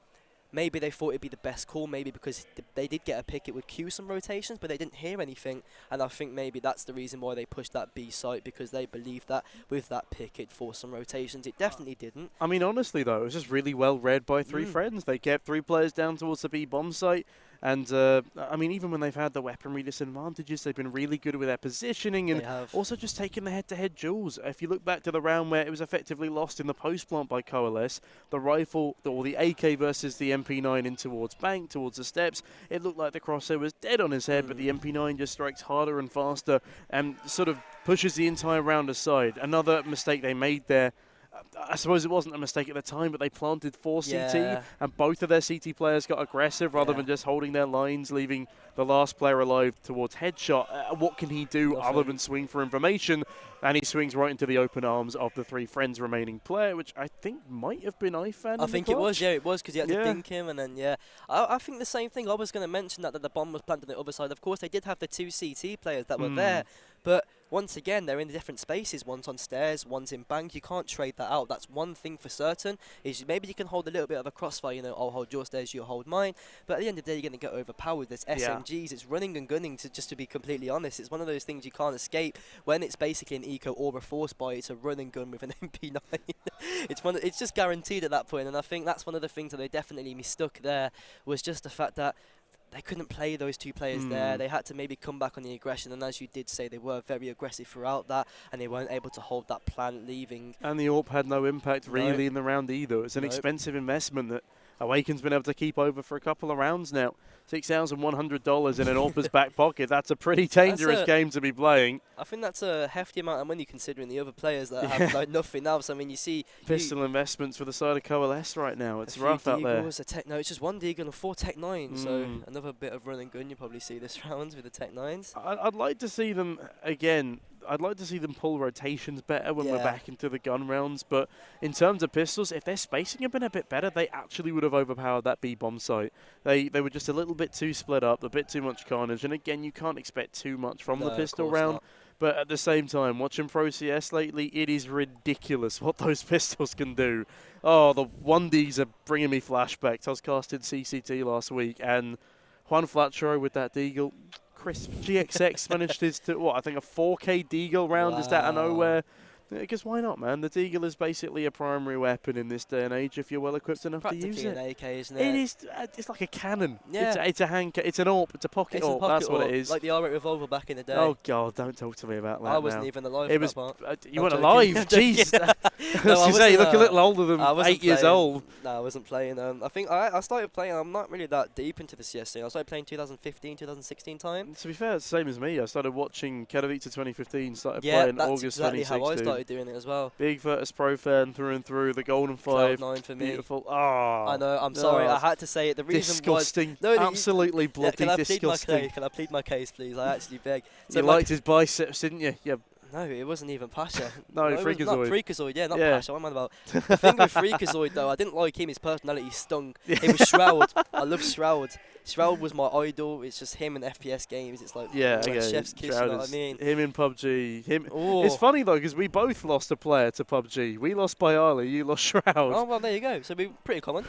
maybe they thought it'd be the best call, maybe because they did get a pick. It would cue some rotations, but they didn't hear anything. And I think maybe that's the reason why they pushed that B site, because they believed that with that pick it'd force some rotations. It definitely didn't. I mean, honestly, though, it was just really well read by 3 friends. They kept 3 players down towards the B bomb site. And, I mean, even when they've had the weaponry disadvantages, they've been really good with their positioning and also just taking the head-to-head duels. If you look back to the round where it was effectively lost in the post-plant by Coalesce, the rifle, or the AK versus the MP9 in towards Bank, towards the steps, it looked like the crosshair was dead on his head, but the MP9 just strikes harder and faster and sort of pushes the entire round aside. Another mistake they made there, I suppose it wasn't a mistake at the time, but they planted 4 CT, and both of their CT players got aggressive rather than just holding their lines, leaving the last player alive towards headshot. What can he do other than swing for information? And he swings right into the open arms of the 3friends remaining player, which I think might have been IFAN. I think it was, it was, because he had to dink him, and then, I think the same thing. I was going to mention that the bomb was planted on the other side. Of course, they did have the 2 CT players that were there, but once again, they're in the different spaces. One's on stairs, one's in bank. You can't trade that out. That's one thing for certain, is maybe you can hold a little bit of a crossfire, you know, I'll hold your stairs, you hold mine. But at the end of the day, you're going to get overpowered. There's SMGs, it's running and gunning, just to be completely honest. It's one of those things you can't escape. When it's basically an eco or a force buy, it's a run and gun with an MP9. It's just guaranteed at that point, and I think that's one of the things that they definitely mistook there, was just the fact that they couldn't play those 2 players there. They had to maybe come back on the aggression, and as you did say, they were very aggressive throughout that, and they weren't able to hold that plan leaving. And the AWP had no impact really in the round either. It's an expensive investment that Awaken's been able to keep over for a couple of rounds now. $6,100 in an AWP's back pocket. That's a pretty dangerous game to be playing. I think that's a hefty amount of money considering the other players that have like nothing else. I mean, you see pistol investments for the side of Coalesce right now. It's rough out there. A tech, no, it's just 1 deagle and 4 Tech 9s. So another bit of run and gun you probably see this round with the Tech 9s. I'd like to see them again. I'd like to see them pull rotations better when we're back into the gun rounds. But in terms of pistols, if their spacing had been a bit better, they actually would have overpowered that B-bomb site. They were just a little bit too split up, a bit too much carnage. And again, you can't expect too much from the pistol round. Not. But at the same time, watching Pro CS lately, it is ridiculous what those pistols can do. Oh, the 1Ds are bringing me flashbacks. I was casting CCT last week, and Juan Flatro with that deagle. Crisp. GXX managed his, I think a 4K deagle round is that out of nowhere. Because why not, man? The deagle is basically a primary weapon in this day and age if you're well equipped enough to use it. An AK, isn't it? It is. It's like a cannon. Yeah. It's a hand. It's an AWP. It's a pocket AWP. That's what it is. Like the R8 revolver back in the day. Oh god, don't talk to me about that. I wasn't even alive. It was. That part. You weren't alive. Jeez. No, you say you look a little older than 8 years old. No, I wasn't playing. I think I started playing. I'm not really that deep into the CS thing. I started playing 2015, 2016 time. To be fair, it's the same as me. I started watching Coalesce 2015. Started playing August 2016. Yeah, that's exactly how I started doing it as well. Big Virtus Pro fan through and through. The Golden 5. Cloud9 for me. Beautiful. Oh, I know. I'm sorry. I had to say it. The reason disgusting. Was Absolutely bloody disgusting. Can I plead my case, please? I actually beg. So you liked his biceps, didn't you? Yeah. No, it wasn't even Pasha. No, Freakazoid. Not Freakazoid, not Pasha. What am I about? The thing with Freakazoid, though, I didn't like him. His personality stung. It was Shroud. I love Shroud. Shroud was my idol. It's just him in FPS games. It's like, chef's kiss, you know what I mean? Him in PUBG. It's funny, though, because we both lost a player to PUBG. We lost Bayali, you lost Shroud. Oh, well, there you go. So we're pretty common.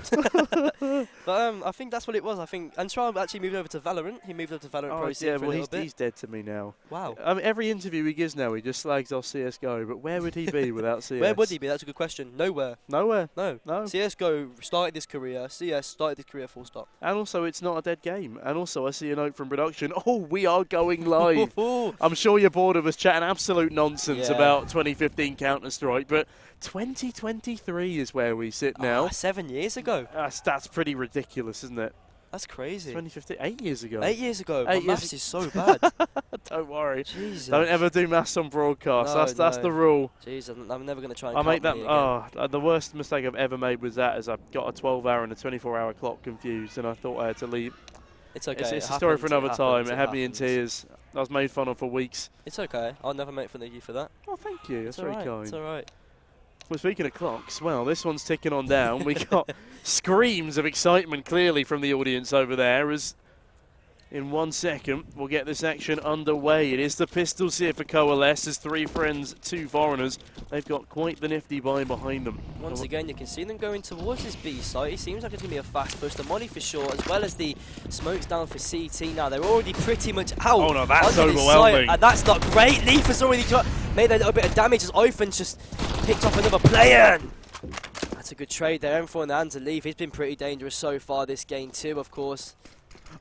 But I think that's what it was. And Shroud actually moved over to Valorant. He moved over to Valorant Pro for a little bit. He's dead to me now. Wow. I mean, every interview he gives now, he just slags off CSGO. But where would he be without CS? Where would he be? That's a good question. Nowhere. Nowhere? No. CSGO started his career. CS started his career full stop. And also, it's not a dead game. And also, I see a note from production. Oh, we are going live. I'm sure you're bored of us chatting absolute nonsense about 2015 Counter-Strike, but 2023 is where we sit now. 7 years ago. That's pretty ridiculous, isn't it? That's crazy. 2015, 8 years ago. 8 years ago. My maths is so bad. Don't worry. Jesus. Don't ever do maths on broadcast. That's the rule. Jesus, I'm never going to try and I make that. The worst mistake I've ever made was that, as I got a 12-hour and a 24-hour clock confused, and I thought I had to leave. It's okay. It's a story for another time. It had me in tears. I was made fun of for weeks. It's okay. I'll never make fun of you for that. Oh, thank you. That's very kind. It's all right. Well, speaking of clocks, well, this one's ticking on down. We got screams of excitement clearly from the audience over there as in 1 second we'll get this action underway. It is the pistols here for Coalesce as 3friends, 2 foreigners. They've got quite the nifty buy behind them. Once again, you can see them going towards this B site. It seems like it's going to be a fast push. The molly for sure, as well as the smokes down for CT now. They're already pretty much out. Oh no, that's overwhelming. And that's not great. Leaf has already made a little bit of damage as Oifen's just picked off another player. That's a good trade there. M4 in the hands of Leaf. He's been pretty dangerous so far this game too, of course.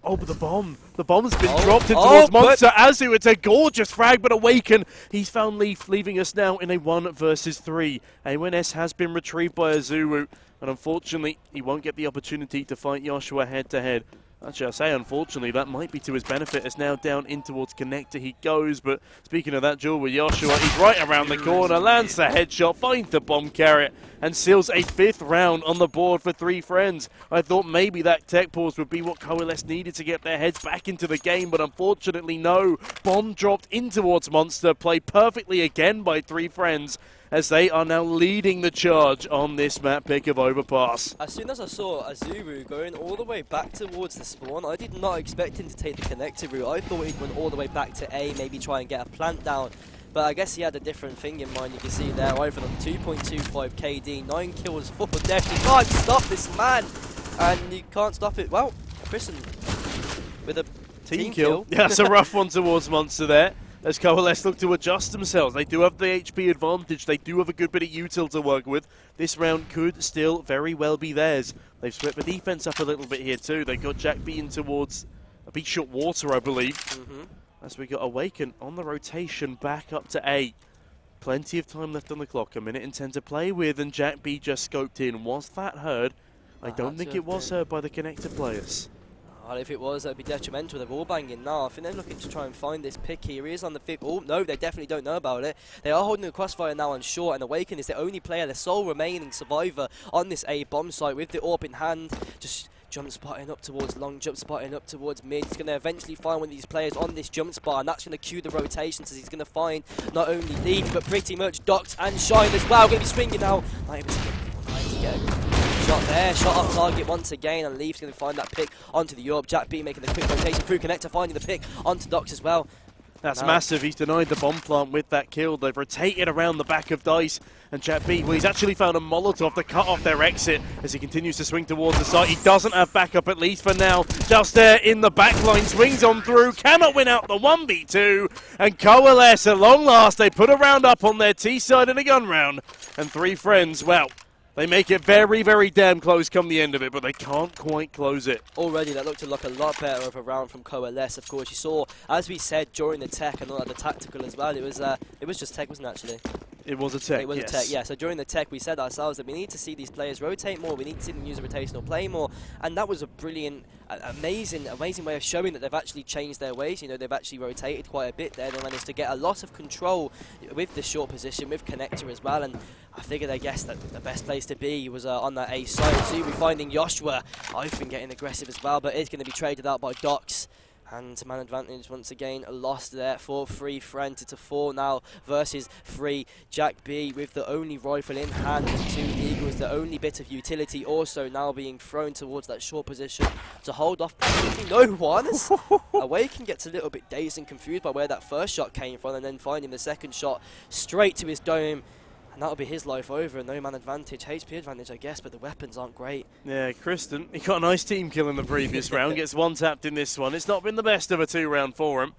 Oh, but the bomb's been dropped in towards Monster Azu. It's a gorgeous frag, but Awaken, he's found Leaf, leaving us now in a 1 versus 3. A1S has been retrieved by Azuru, and unfortunately, he won't get the opportunity to fight Joshua head-to-head. Actually, I say unfortunately, that might be to his benefit, as now down in towards Connector he goes. But speaking of that duel with Joshua, he's right around the corner, lands the headshot, finds the bomb carrot, and seals a 5th round on the board for 3friends. I thought maybe that tech pause would be what Coalesce needed to get their heads back into the game, but unfortunately no. Bomb dropped in towards Monster, played perfectly again by 3friends, as they are now leading the charge on this map pick of Overpass. As soon as I saw Azuru going all the way back towards the spawn, I did not expect him to take the connector route. I thought he'd run all the way back to A, maybe try and get a plant down. But I guess he had a different thing in mind. You can see there, Ivan on 2.25 KD, 9 kills, 4 deaths. You can't stop this man! And you can't stop it. Well, Christian with a team kill. Yeah, it's a rough one towards Monster there, as Coalesce look to adjust themselves. They do have the HP advantage. They do have a good bit of util to work with. This round could still very well be theirs. They've split the defense up a little bit here too. They got Jack B in towards a bit short water, I believe. As we got Awaken on the rotation back up to A. Plenty of time left on the clock. 1 minute and 10 to play with, and Jack B just scoped in. Was that heard? I don't think it was heard by the connector players. Well, if it was, that would be detrimental. They're all banging now. I think they're looking to try and find this pick here. He is on the 5th. Oh, no, they definitely don't know about it. They are holding the crossfire now on short, and Awaken is the only player, the sole remaining survivor on this A bomb site with the AWP in hand. Just jump spotting up towards long, jump spotting up towards mid. He's going to eventually find one of these players on this jump spot, and that's going to cue the rotations as he's going to find not only Leaf, but pretty much Docs and Shine as well. Going to be swinging now. Might able to get a shot there, shot off target once again, and Leaf's going to find that pick onto the York. Jack B making the quick rotation through connector, finding the pick onto Docs as well. That's massive. He's denied the bomb plant with that kill. They've rotated around the back of Dice, and Jack B, well, he's actually found a Molotov to cut off their exit as he continues to swing towards the site. He doesn't have backup, at least for now. Just there in the back line, swings on through, cannot win out the 1v2, and Coalesce, at long last, they put a round up on their T-side in a gun round, and 3friends, well, they make it very, very damn close come the end of it, but they can't quite close it. Already, that looked like a lot better of a round from Coalesce. Of course, you saw, as we said, during the tech and all the tactical as well, it was just tech, wasn't it, actually? It was a tech, It was a tech, yeah. So during the tech, we said ourselves that we need to see these players rotate more, we need to see them use a rotational play more, and that was a brilliant, amazing way of showing that they've actually changed their ways. You know, they've actually rotated quite a bit there. They managed to get a lot of control with the short position, with connector as well, and I figured, I guess, that the best place to be was on that A side. So we're finding Joshua. I've been getting aggressive as well, but it's going to be traded out by Docs. And man advantage once again lost there for 3friends. It's a 4 now versus 3. Jack B with the only rifle in hand, and 2 Eagles, the only bit of utility also now being thrown towards that short position to hold off no one. Awaken gets a little bit dazed and confused by where that first shot came from, and then finding the second shot straight to his dome. And that'll be his life over. No man advantage, HP advantage, I guess, but the weapons aren't great. Yeah, Kristen, he got a nice team kill in the previous round, gets one tapped in this one. It's not been the best of a 2-round for him.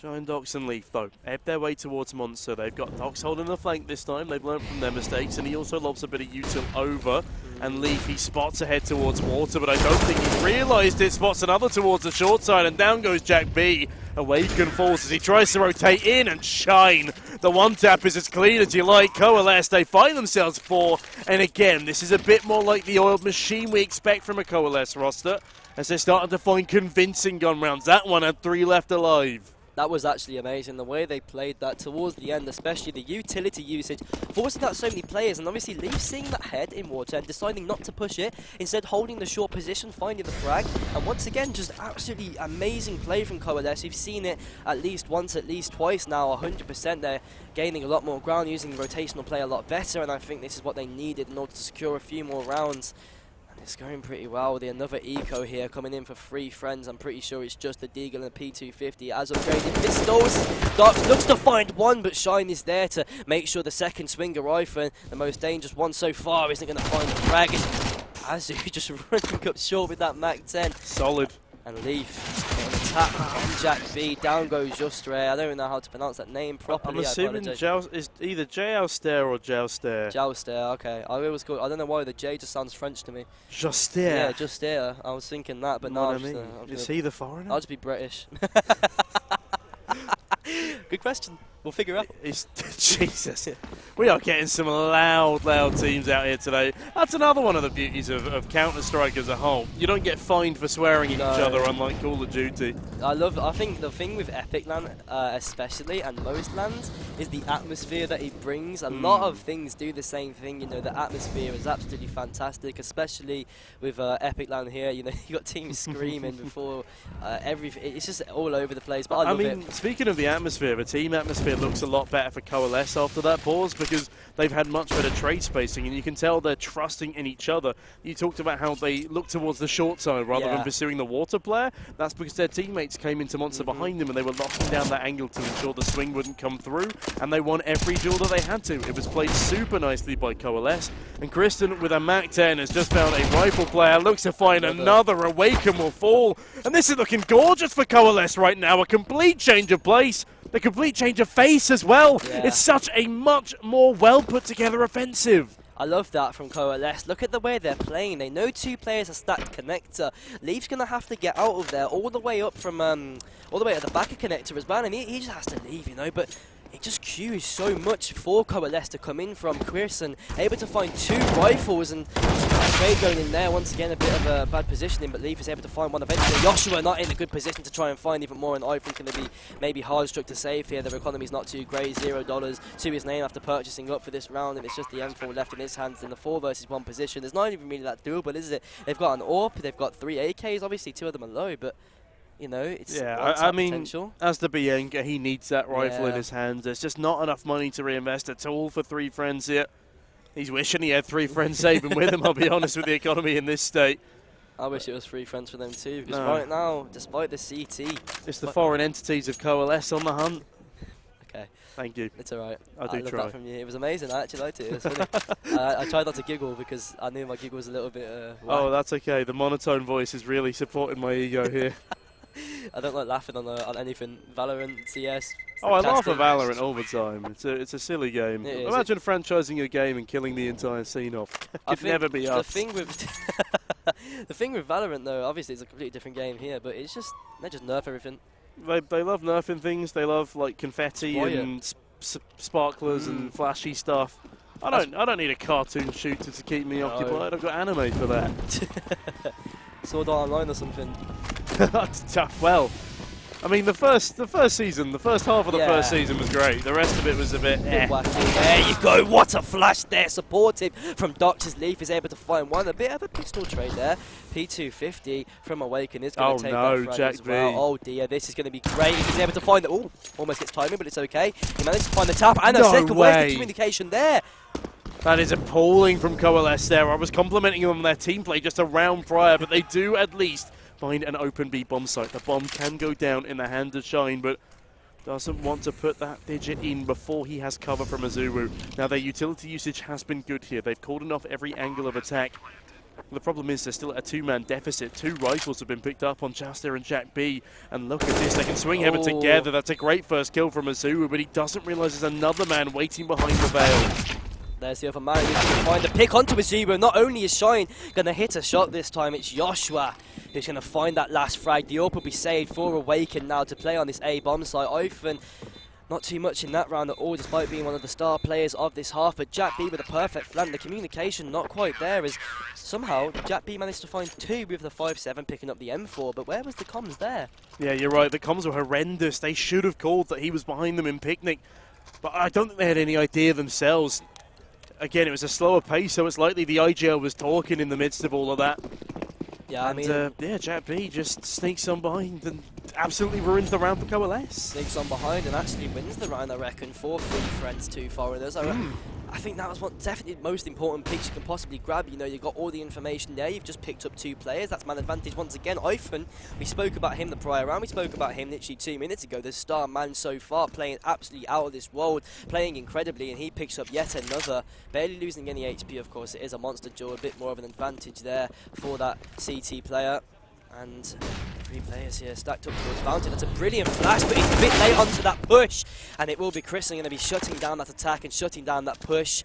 Giant Docs and Leaf, though, ebb their way towards Monster. They've got Docs holding the flank this time. They've learned from their mistakes, and he also lobs a bit of util over. And Leaf, he spots ahead towards water, but I don't think he's realised it. Spots another towards the short side, and down goes Jack B. Awaken falls as he tries to rotate in, and Shine. The one tap is as clean as you like. Coalesce, they find themselves 4. And again, this is a bit more like the oiled machine we expect from a Coalesce roster, as they're starting to find convincing gun rounds. That one had 3 left alive. That was actually amazing, the way they played that towards the end, especially the utility usage, forcing out so many players, and obviously Leaf seeing that head in water and deciding not to push it, instead holding the short position, finding the frag, and once again, just absolutely amazing play from Coalesce. We've seen it at least once, at least twice now, 100%. They're gaining a lot more ground, using rotational play a lot better, and I think this is what they needed in order to secure a few more rounds. It's going pretty well with another eco here coming in for 3friends. I'm pretty sure it's just the Deagle and the P250 as upgraded pistols. Docs looks to find one, but Shine is there to make sure the second swinger rifle, the most dangerous one so far, isn't going to find the frag. Azu just running up short with that Mac 10. Solid. And Leaf getting tap on Jack B. Down goes Justre. I don't even know how to pronounce that name properly. I'm assuming is either Jouster or Jouster. Jouster, okay. I don't know why the J just sounds French to me. Jouster. Yeah, Jouster. I was thinking that, but no. Is he the foreigner? I'll just be British. Good question. We'll figure out. Jesus. We are getting some loud teams out here today. That's another one of the beauties of Counter-Strike as a whole. You don't get fined for swearing at each other, unlike Call of Duty. I think the thing with Epic LAN, especially, and most LANs, is the atmosphere that it brings. A lot of things do the same thing. You know, the atmosphere is absolutely fantastic, especially with Epic LAN here. You know, you got teams screaming before everything. It's just all over the place. But I love speaking of the atmosphere, the team atmosphere looks a lot better for Coalesce after that pause because they've had much better trade spacing, and you can tell they're trusting in each other. You talked about how they look towards the short side rather than pursuing the water player. That's because their teammates came into Monster behind them and they were locking down that angle to ensure the swing wouldn't come through, and they won every duel that they had to. It was played super nicely by Coalesce, and Kristen with a Mac 10 has just found a rifle player, looks to find another. Awaken will fall, and this is looking gorgeous for Coalesce right now. A complete change of place. The complete change of face as well. Yeah. It's such a much more well put together offensive. I love that from Coalesce. Look at the way they're playing. They know two players are stacked connector. Leaf's gonna have to get out of there all the way up from all the way at the back of connector as well, and he just has to leave, you know. But it just queues so much for Coalesce to come in from Chris, and able to find two rifles, and trade going in there. Once again, a bit of a bad positioning, but Leaf is able to find one eventually. Joshua not in a good position to try and find even more, and I think going to be maybe hard struck to save here. Their economy's not too great, $0 to his name after purchasing up for this round, and it's just the M4 left in his hands in the 4 versus 1 position. There's not even really that doable, is it? They've got an AWP, they've got 3 AKs, obviously 2 of them are low, but you know, it's I mean, potential. As the Bianca, he needs that rifle in his hands. There's just not enough money to reinvest at all for 3friends here. He's wishing he had 3friends saving with him, I'll be honest, with the economy in this state. I wish it was 3friends for them too, because right now, despite the CT... It's the foreign entities of Coalesce on the hunt. Okay. Thank you. It's alright. I do love try. That from you. It was amazing. I actually liked it. It was funny. I tried not to giggle because I knew my giggle was a little bit... oh, that's okay. The monotone voice is really supporting my ego here. I don't like laughing on anything. Valorant, CS. Oh, I laugh at Valorant all the time. It's a silly game. Imagine franchising a game and killing the entire scene off. It could never be us. The thing with Valorant though, obviously it's a completely different game here, but it's just they just nerf everything. They love nerfing things. They love like confetti and sparklers and flashy stuff. I don't need a cartoon shooter to keep me occupied. I've got anime for that. Sword Art Online or something. That's tough. Well, I mean, the first season, the first half of the first season was great. The rest of it was a bit wacky. There you go. What a flash there. Supportive from Doctor's Leaf is able to find one. A bit of a pistol trade there. P250 from Awaken is going to take that frag Jack as well. B. Oh dear, this is going to be great. If he's able to find the... Oh, almost gets timing, but it's okay. He managed to find the tap and a second. Where's the communication there? That is appalling from Coalesce there. I was complimenting them on their team play just a round prior, but they do at least find an open B bomb site. The bomb can go down in the hand of Shine, but doesn't want to put that digit in before he has cover from Azuru. Now, their utility usage has been good here. They've cordoned off every angle of attack. The problem is they're still at a 2-man deficit. 2 rifles have been picked up on Jouster and Jack B. And look at this, they can swing heaven together. That's a great first kill from Azuru, but he doesn't realize there's another man waiting behind the veil. There's the other man who's going to find a pick onto Azuru. Not only is Shine going to hit a shot this time, it's Joshua who's going to find that last frag. The AWP will be saved for Awaken now to play on this A bomb site. Ofen, not too much in that round at all, despite being one of the star players of this half. But Jack B with a perfect flank. The communication not quite there, as somehow Jack B managed to find 2 with the 5-7, picking up the M4. But where was the comms there? Yeah, you're right. The comms were horrendous. They should have called that he was behind them in Picnic. But I don't think they had any idea themselves. Again, it was a slower pace, so it's likely the IGL was talking in the midst of all of that. Yeah, and Jack B just sneaks on behind and absolutely ruins the round for Coalesce. Sneaks on behind and actually wins the round, I reckon, for 3friends, 2 foreigners. I think that was definitely the most important picks you can possibly grab. You know, you've got all the information there. You've just picked up 2 players. That's man advantage once again. Ofen, we spoke about him the prior round. We spoke about him literally 2 minutes ago. The star man so far, playing absolutely out of this world, playing incredibly, and he picks up yet another. Barely losing any HP, of course. It is a monster duel, a bit more of an advantage there for that CT player. And Three players here stacked up towards Fountain. That's a brilliant flash, but he's a bit late onto that push. And it will be Christian going to be shutting down that attack and shutting down that push.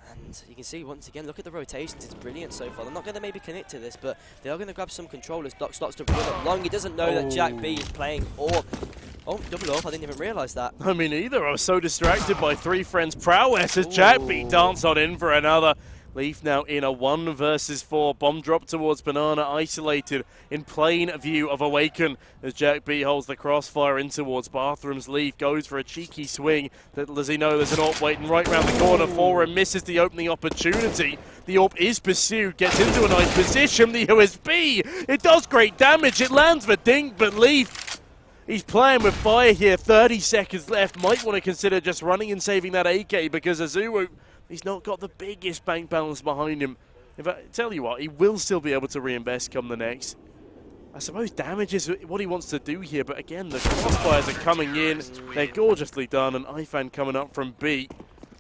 And you can see, once again, look at the rotations. It's brilliant so far. They're not going to maybe connect to this, but they are going to grab some control as Doc starts to run up long. He doesn't know that Jack B is playing Orb. Oh, double off. I didn't even realise that. I mean, either. I was so distracted by 3friends' prowess as Jack B dance on in for another. Leaf now in a 1 versus 4. Bomb drop towards Banana, isolated in plain view of Awaken as Jack B holds the crossfire in towards Bathrooms. Leaf goes for a cheeky swing. Does he know there's an AWP waiting right round the corner for him? Misses the opening opportunity. The AWP is pursued, gets into a nice position. The USB, it does great damage. It lands for Dink, but Leaf, he's playing with fire here. 30 seconds left. Might want to consider just running and saving that AK because Azuwu, he's not got the biggest bank balance behind him. In fact, tell you what, he will still be able to reinvest come the next. I suppose damage is what he wants to do here, but again, the crossfires are coming in. They're gorgeously done, and Ifan coming up from B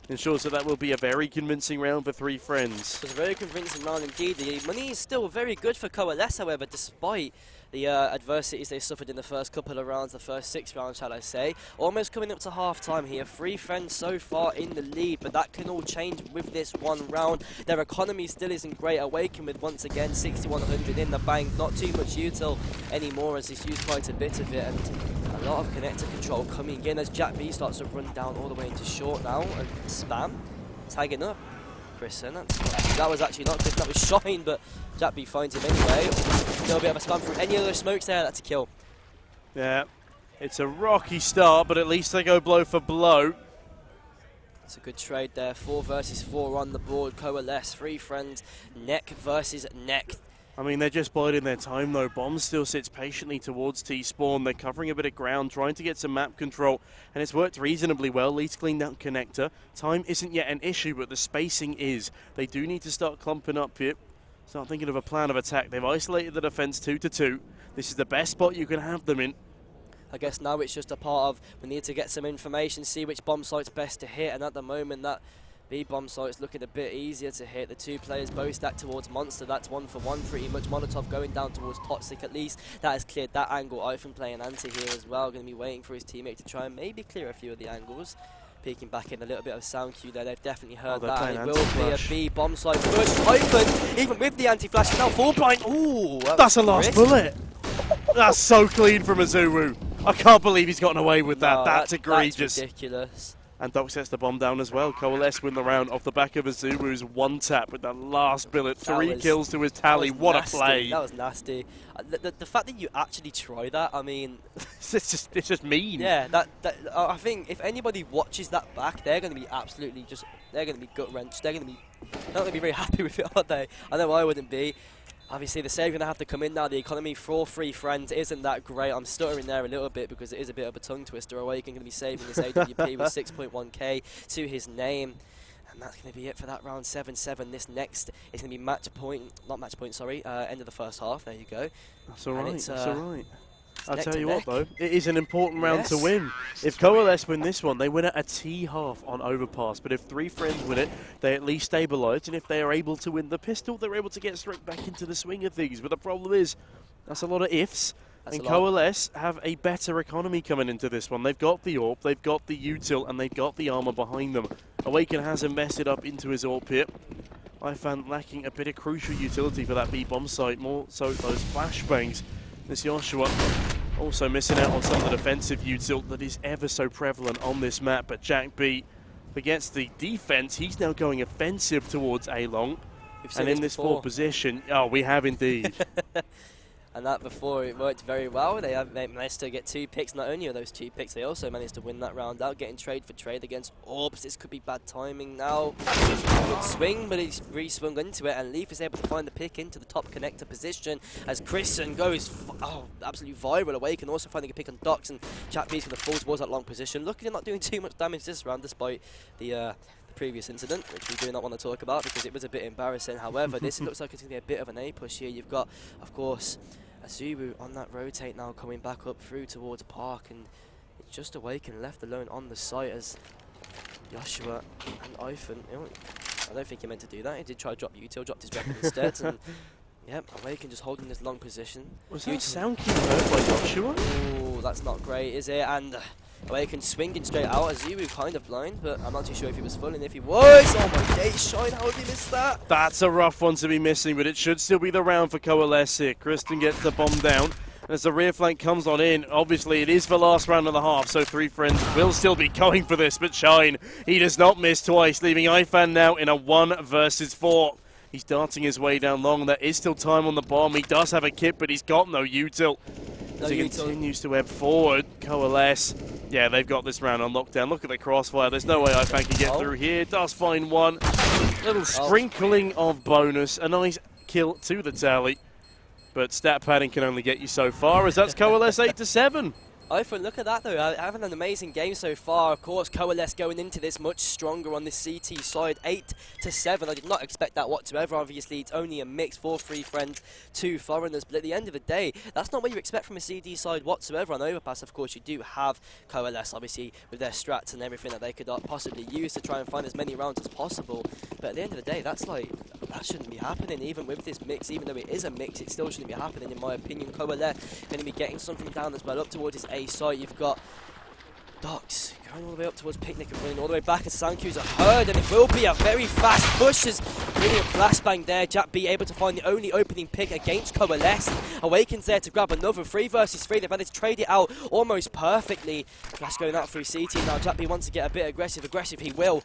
ensures that will be a very convincing round for 3friends. It was a very convincing round indeed. The money is still very good for Coalesce, however, despite the adversities they suffered in the first couple of rounds, the first 6 rounds, shall I say. Almost coming up to half-time here. 3friends so far in the lead, but that can all change with this one round. Their economy still isn't great. Awaken with, once again, 6,100 in the bank. Not too much util anymore as he's used quite a bit of it. And a lot of connector control coming in as Jack B starts to run down all the way into short now. And spam, tagging up Christian. That was actually not Chris, that was Shine, but Jack B finds him anyway. A little bit of a spam from any other smokes there. That's a kill. Yeah, it's a rocky start, but at least they go blow for blow. It's a good trade there. 4 versus 4 on the board. Coalesce, 3friends, neck versus neck. I mean, they're just biding their time, though. Bomb still sits patiently towards T-Spawn. They're covering a bit of ground, trying to get some map control, and it's worked reasonably well. Leeds cleaned out connector. Time isn't yet an issue, but the spacing is. They do need to start clumping up here. Start thinking of a plan of attack. They've isolated the defense 2-2. This is the best spot you can have them in. I guess now it's just a part of, we need to get some information, see which bomb site's best to hit, and at the moment that B bomb site's looking a bit easier to hit. The 2 players both stacked towards Monster. That's 1 for 1 pretty much. Molotov going down towards Toxic at least. That has cleared that angle. Ifan playing anti here as well. Going to be waiting for his teammate to try and maybe clear a few of the angles. Peeking back in a little bit of sound cue there. They've definitely heard that. It will be a B bomb site push. Ifan, even with the anti-flash, now full blind. Ooh, that's a last bullet. That's so clean from Azuwu. I can't believe he's gotten away with that. No, that's egregious. That's ridiculous. And Doc sets the bomb down as well. Coalesce win the round off the back of Azuwu's 1 tap with that last billet. 3 kills to his tally. What nasty. A play. That was nasty. The fact that you actually try that, I mean... it's just mean. Yeah, I think if anybody watches that back, they're going to be absolutely just... They're going to be gut-wrenched. They're going to be... Not going to be very happy with it, are they? I know I wouldn't be. Obviously, the save going to have to come in now. The economy for 3friends isn't that great. I'm stuttering there a little bit because it is a bit of a tongue twister. Awaken going to be saving his AWP with 6.1k to his name. And that's going to be it for that round 7-7. This next is going to be match point, not match point, sorry, end of the first half. There you go. That's all right, that's all right. I'll neck tell you neck. what, though, it is an important round to win. If Coalesce win this one, they win at a T-half on Overpass. But if 3friends win it, they at least stabilise. And if they are able to win the pistol, they're able to get straight back into the swing of things. But the problem is, that's a lot of ifs. That's and Coalesce have a better economy coming into this one. They've got the AWP, they've got the util, and they've got the armour behind them. Awaken has invested up into his AWP here. I found lacking a bit of crucial utility for that B-bomb site, more so those flashbangs. This Joshua also missing out on some of the defensive util that is ever so prevalent on this map, but Jack B forgets the defense. He's now going offensive towards A-Long, and in this forward position, we have indeed. And that before it worked very well. They managed to get 2 picks. Not only are those 2 picks, they also managed to win that round out, getting trade for trade against Orbs. This could be bad timing now. Good swing, but he's re-swung into it, and Leaf is able to find the pick into the top connector position as Christian goes absolutely viral. Awaken also finding a pick on Docs, and Jack B's going to fall towards that long position. Luckily not doing too much damage this round, despite the previous incident, which we do not want to talk about because it was a bit embarrassing. However, this looks like it's going to be a bit of an A push here. You've got, of course, Azuwu on that rotate now, coming back up through towards Park, and it's just Awaken left alone on the site as Joshua and Ifan. I don't think he meant to do that. He did try to drop util, dropped his weapon instead, and Yep, Awaken just holding this long position. Was that sound cue heard by Joshua? Oh, that's not great, is it? And Awaken swinging straight out. Azubu kind of blind, but I'm not too sure if he was full, and if he was, oh my days, Shine, how did he miss that? That's a rough one to be missing, but it should still be the round for Coalesce here. Kristen gets the bomb down. As the rear flank comes on in, obviously it is the last round of the half, so 3friends will still be going for this, but Shine, he does not miss twice, leaving iFan now in a 1 versus 4. He's darting his way down long. There is still time on the bomb. He does have a kit, but he's got no util. As he continues to ebb forward, Coalesce, yeah, they've got this round on lockdown. Look at the crossfire. There's no way iFan can get through here. Does find one. Little sprinkling of bonus. A nice kill to the tally. But stat padding can only get you so far, as that's Coalesce 8-7. iPhone, look at that though, having an amazing game so far. Of course, Coalesce going into this much stronger on this CT side, 8-7. I did not expect that whatsoever. Obviously, it's only a mix for 3friends, 2 foreigners. But at the end of the day, that's not what you expect from a CD side whatsoever. On Overpass, of course, you do have Coalesce, obviously, with their strats and everything that they could possibly use to try and find as many rounds as possible. But at the end of the day, that's like, that shouldn't be happening. Even with this mix, even though it is a mix, it still shouldn't be happening, in my opinion. Coalesce going to be getting something down as well, up towards his A site. You've got Docs going all the way up towards Picnic and running all the way back as Sanku's are heard, and it will be a very fast push. As brilliant flashbang there. Jack B able to find the only opening pick against Coalesce. Awakens there to grab another 3 versus 3. They've managed to trade it out almost perfectly. Flash going out through CT now. Jack B wants to get a bit aggressive. Aggressive he will.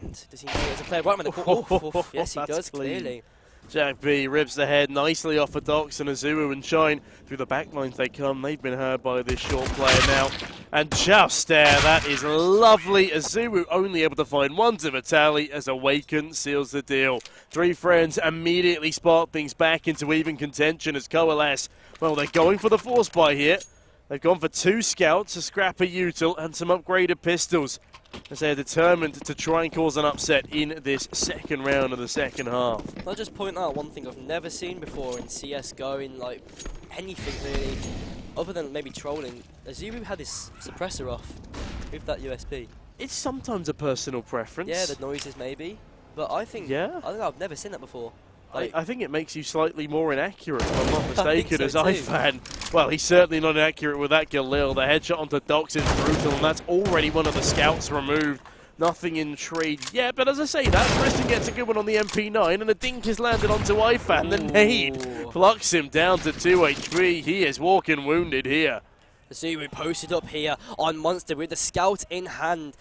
And does he know it as a player? Right, man. Yes, he does, clearly. Jack B rips the head nicely off of Docs and Azubu and Shine. Through the backlines they come. They've been heard by this short player now. And just there, that is lovely. Azubu only able to find one to the tally as Awaken seals the deal. 3friends immediately spark things back into even contention as Coalesce. Well, they're going for the force buy here. They've gone for 2 scouts, a scrapper util, and some upgraded pistols, as they're determined to try and cause an upset in this second round of the second half. I'll just point out one thing I've never seen before in CSGO, in like anything really, other than maybe trolling. Azubu had his suppressor off with that USB. It's sometimes a personal preference. Yeah, the noises maybe, but I think, I don't know, I've never seen that before. Like, I think it makes you slightly more inaccurate, if I'm not mistaken, as so iFan. Well, he's certainly not inaccurate with that Galil. The headshot onto Docs is brutal, and that's already one of the scouts removed. Nothing in trade yet, but as I say that, Kristen gets a good one on the MP9, and the dink is landed onto iFan. The nade plucks him down to 2 HP. He is walking wounded here. Azubu posted up here on Monster with the scout in hand.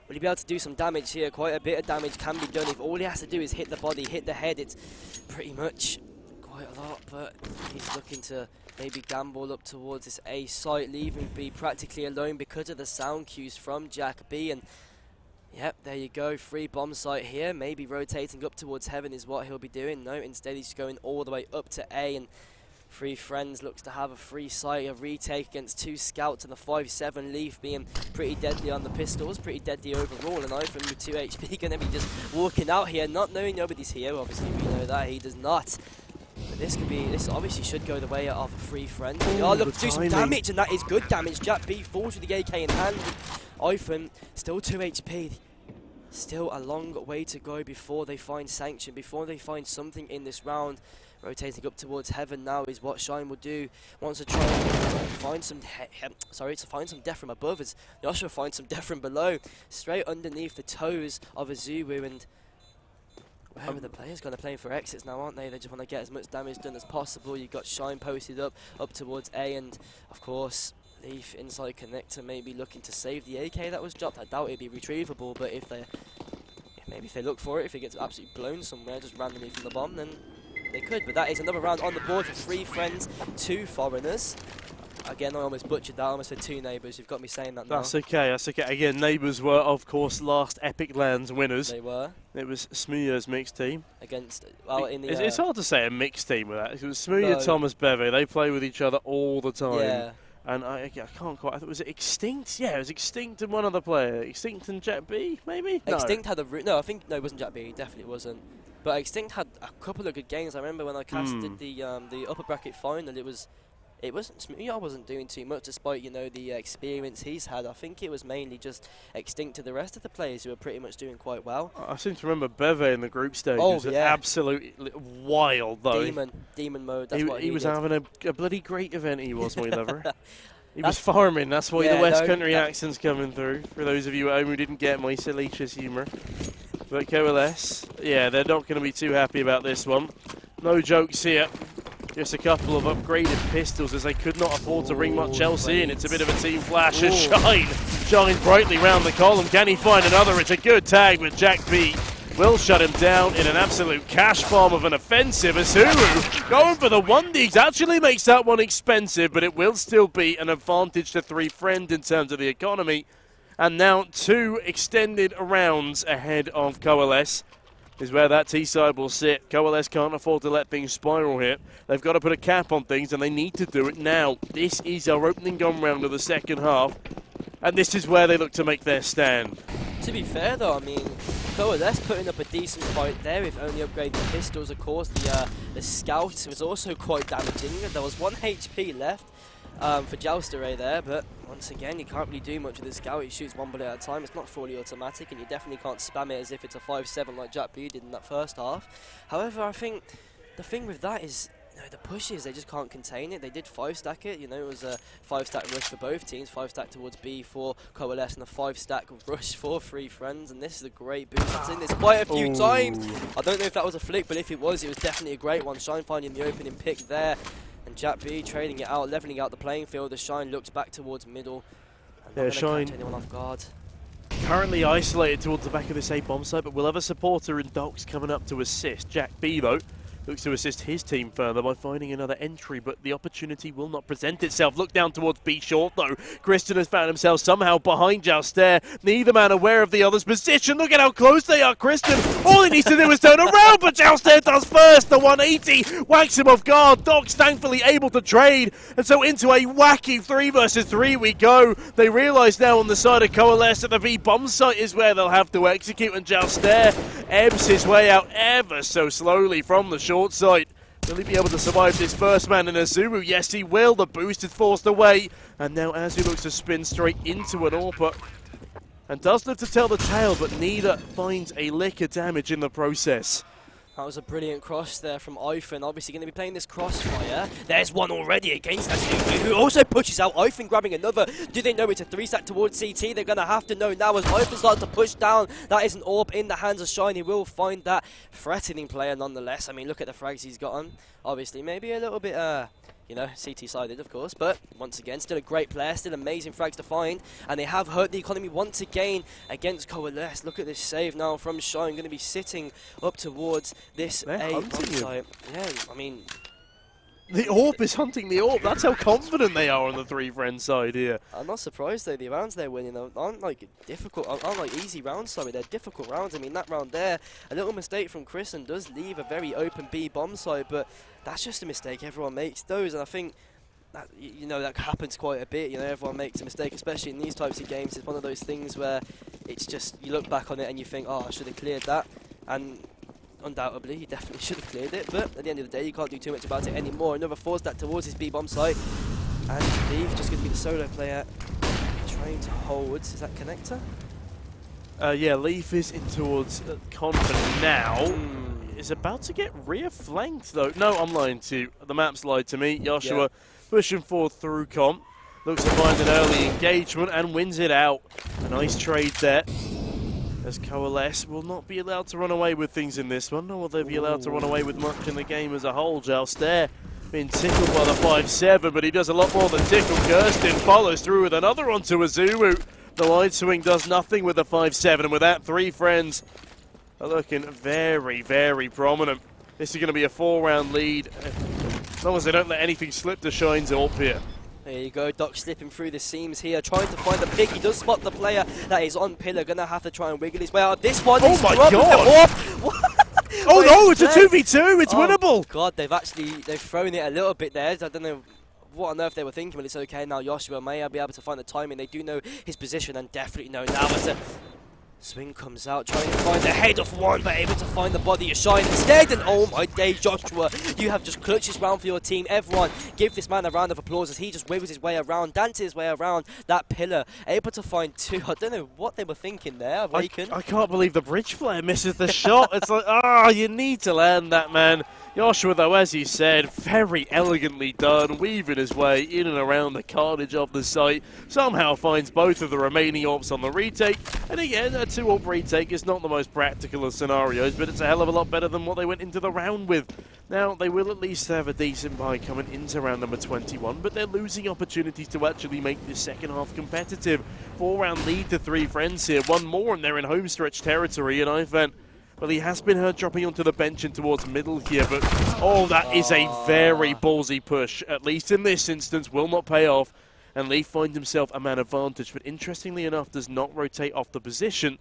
Will he be able to do some damage here? Quite a bit of damage can be done if all he has to do is hit the body, hit the head. It's pretty much quite a lot, but he's looking to maybe gamble up towards this A site, leaving B practically alone because of the sound cues from Jack B. And yep, there you go, free bomb site here. Maybe rotating up towards Heaven is what he'll be doing. No, instead he's going all the way up to A, and 3friends looks to have a free site, a retake against 2 scouts, and the 5-7 Leaf being pretty deadly on the pistols, pretty deadly overall. And iPhone with 2 HP going to be just walking out here, not knowing nobody's here. Obviously, we know that he does not. But this obviously should go the way of 3friends. They are looking to do some damage, and that is good damage. Jack B falls with the AK in hand. iPhone still 2 HP. Still a long way to go before they find sanction, before they find something in this round. Rotating up towards Heaven now is what Shine will do. Wants to try and find some find some death from above, as Joshua finds some death from below, straight underneath the toes of Azubu. And wherever the players going to play for exits now, aren't they? They just want to get as much damage done as possible. You've got Shine posted up towards A, and of course Leaf inside connector, maybe looking to save the AK that was dropped. I doubt it'd be retrievable, but if they look for it, if it gets absolutely blown somewhere just randomly from the bomb, then they could. But that is another round on the board for 3friends, 2 foreigners. Again, I almost butchered that. I almost said 2 neighbours. You've got me saying that now. That's okay, that's okay. Again, neighbours were, of course, last Epic Lands winners. They were. It was Smooya's mixed team. Against, well, in the... It's hard to say a mixed team with that. It was Smooya, Thomas, Beve. They play with each other all the time. Yeah. And I can't quite... Was it Extinct? Yeah, it was Extinct and one other player. Extinct and Jack B, maybe? Extinct had a... No, it wasn't Jack B. It definitely wasn't. But Extinct had a couple of good games. I remember when I casted the upper bracket final, it was it wasn't Smoothie wasn't doing too much, despite, you know, the experience he's had. I think it was mainly just extinct to the rest of the players who were pretty much doing quite well. I seem to remember Beve in the group stage. Oh, was yeah. absolutely wild, though. Demon mode, that's what he was did. having a bloody great event, he was, my lover. He was farming, that's why the West Country accent's coming through. For those of you at home who didn't get my salacious humour. But Coalesce, yeah, they're not going to be too happy about this one. No jokes here. Just a couple of upgraded pistols, as they could not afford to bring much else in. It's a bit of a team flash as Shine shines brightly round the column. Can he find another? It's a good tag, but Jack B will shut him down in an absolute cash bomb of an offensive. Azuru going for the 1Ds actually makes that one expensive, but it will still be an advantage to 3friends in terms of the economy. And now 2 extended rounds ahead of Coalesce is where that T-side will sit. Coalesce can't afford to let things spiral here. They've got to put a cap on things, and they need to do it now. This is our opening gun round of the second half, and this is where they look to make their stand. To be fair, though, I mean, Coalesce putting up a decent fight there with only upgrading the pistols. Of course, the Scout was also quite damaging. There was 1 HP left for Jouster there, but once again, you can't really do much with the Scout. He shoots 1 bullet at a time. It's not fully automatic, and you definitely can't spam it as if it's a 5.7 like Jack B did in that first half. However, I think the thing with that is, you know, the pushes, they just can't contain it. They did 5-stack it, you know, it was a 5-stack rush for both teams, 5-stack towards B for Coalesce and a 5-stack rush for 3friends, and this is a great boost. It's in this quite a few times. I don't know if that was a flick, but if it was definitely a great one. Shine finding the opening pick there, and Jack B trading it out, leveling out the playing field as Shine looks back towards middle. Yeah, Shine catch anyone off guard. Currently isolated towards the back of this A bomb site, but we'll have a supporter in Docs coming up to assist. Jack B, though, looks to assist his team further by finding another entry, but the opportunity will not present itself. Look down towards B short, though. Kristen has found himself somehow behind Jouster. Neither man aware of the other's position. Look at how close they are, Kristen. All he needs to do is turn around, but Jouster does first. The 180 whacks him off guard. Doc's thankfully able to trade, and so into a wacky 3 versus 3 we go. They realise now on the side of Coalesce that the B bomb site is where they'll have to execute, and Jouster ebbs his way out ever so slowly from the short side. Will he be able to survive this first man in Azuru? Yes, he will. The boost is forced away. And now Azu looks to spin straight into an AWP. And does live to tell the tale, but neither finds a lick of damage in the process. That was a brilliant cross there from Oifen. Obviously going to be playing this crossfire. There's one already against Azu, who also pushes out. Oifen grabbing another. Do they know it's a 3-stack towards CT? They're going to have to know now as Oifen starts to push down. That is an AWP in the hands of Shine. He will find that threatening player nonetheless. I mean, look at the frags he's got on. Obviously, maybe a little bit, you know, CT-sided, of course, but once again, still a great player, still amazing frags to find, and they have hurt the economy once again against Coalesce. Look at this save now from Shine, going to be sitting up towards this A site. Yeah, I mean, the AWP is hunting the AWP. That's how confident they are on the 3friends side here. I'm not surprised though. The rounds they're winning aren't like difficult, aren't like easy rounds. Sorry, they're difficult rounds. I mean, that round there, a little mistake from Kristen does leave a very open B bomb site, but that's just a mistake. Everyone makes those, and I think that, you know, that happens quite a bit. You know, everyone makes a mistake, especially in these types of games. It's one of those things where it's just you look back on it and you think, oh, I should have cleared that, and undoubtedly, he definitely should have cleared it, but at the end of the day, you can't do too much about it anymore. Another 4-stack towards his B-bomb site, and Leaf just going to be the solo player trying to hold. Is that connector? Yeah, Leaf is in towards Confident now. Is about to get rear flanked, though. No, I'm lying to you. The map's lied to me. Joshua pushing forward through comp. Looks to find an early engagement and wins it out. A nice trade there. As Coalesce will not be allowed to run away with things in this one, nor will they be allowed to run away with much in the game as a whole. Jouster being tickled by the 5-7, but he does a lot more than tickle. Kirsten follows through with another onto Azuru. The wide swing does nothing with the 5-7, and with that, 3friends are looking very, very prominent. This is going to be a 4-round lead, as long as they don't let anything slip to Shine's AWP here. There you go, Doc slipping through the seams here, trying to find the pick. He does spot the player that is on pillar, gonna have to try and wiggle his way out. This one is my god! Oh no, it's a 2v2, it's winnable! God, they've thrown it a little bit there. I don't know what on earth they were thinking, but it's okay now. Joshua may be able to find the timing. They do know his position and definitely know now. Swing comes out, trying to find the head of one, but able to find the body of Shine instead. And oh my days, Joshua, you have just clutched this round for your team. Everyone, give this man a round of applause as he just wiggles his way around, dances his way around that pillar. Able to find two. I don't know what they were thinking there, Awaken. I can't believe the bridge player misses the shot. It's like, you need to land that, man. Joshua, though, as you said, very elegantly done, weaving his way in and around the carnage of the site. Somehow finds both of the remaining orbs on the retake. And again, a 2-orb retake is not the most practical of scenarios, but it's a hell of a lot better than what they went into the round with. Now, they will at least have a decent buy coming into round number 21, but they're losing opportunities to actually make the second half competitive. 4-round lead to 3friends here. One more and they're in homestretch territory, and Ivan, well, he has been heard dropping onto the bench and towards middle here, but that is a very ballsy push, at least in this instance, will not pay off. And Leaf finds himself a man advantage, but interestingly enough, does not rotate off the position,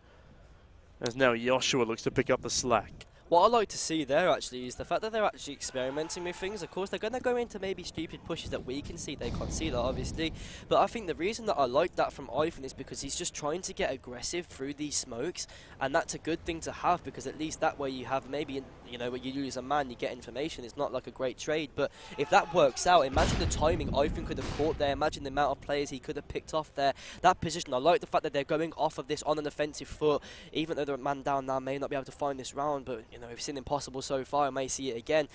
as now Joshua looks to pick up the slack. What I like to see there actually is the fact that they're actually experimenting with things. Of course, they're going to go into maybe stupid pushes that we can see. They can't see that, obviously. But I think the reason that I like that from Ivan is because he's just trying to get aggressive through these smokes. And that's a good thing to have, because at least that way you have maybe, you know, when you lose a man, you get information. It's not like a great trade. But if that works out, imagine the timing Ivan could have caught there. Imagine the amount of players he could have picked off there. That position, I like the fact that they're going off of this on an offensive foot. Even though they're a man down now, may not be able to find this round. But, you know, we've seen impossible so far, I may see it again.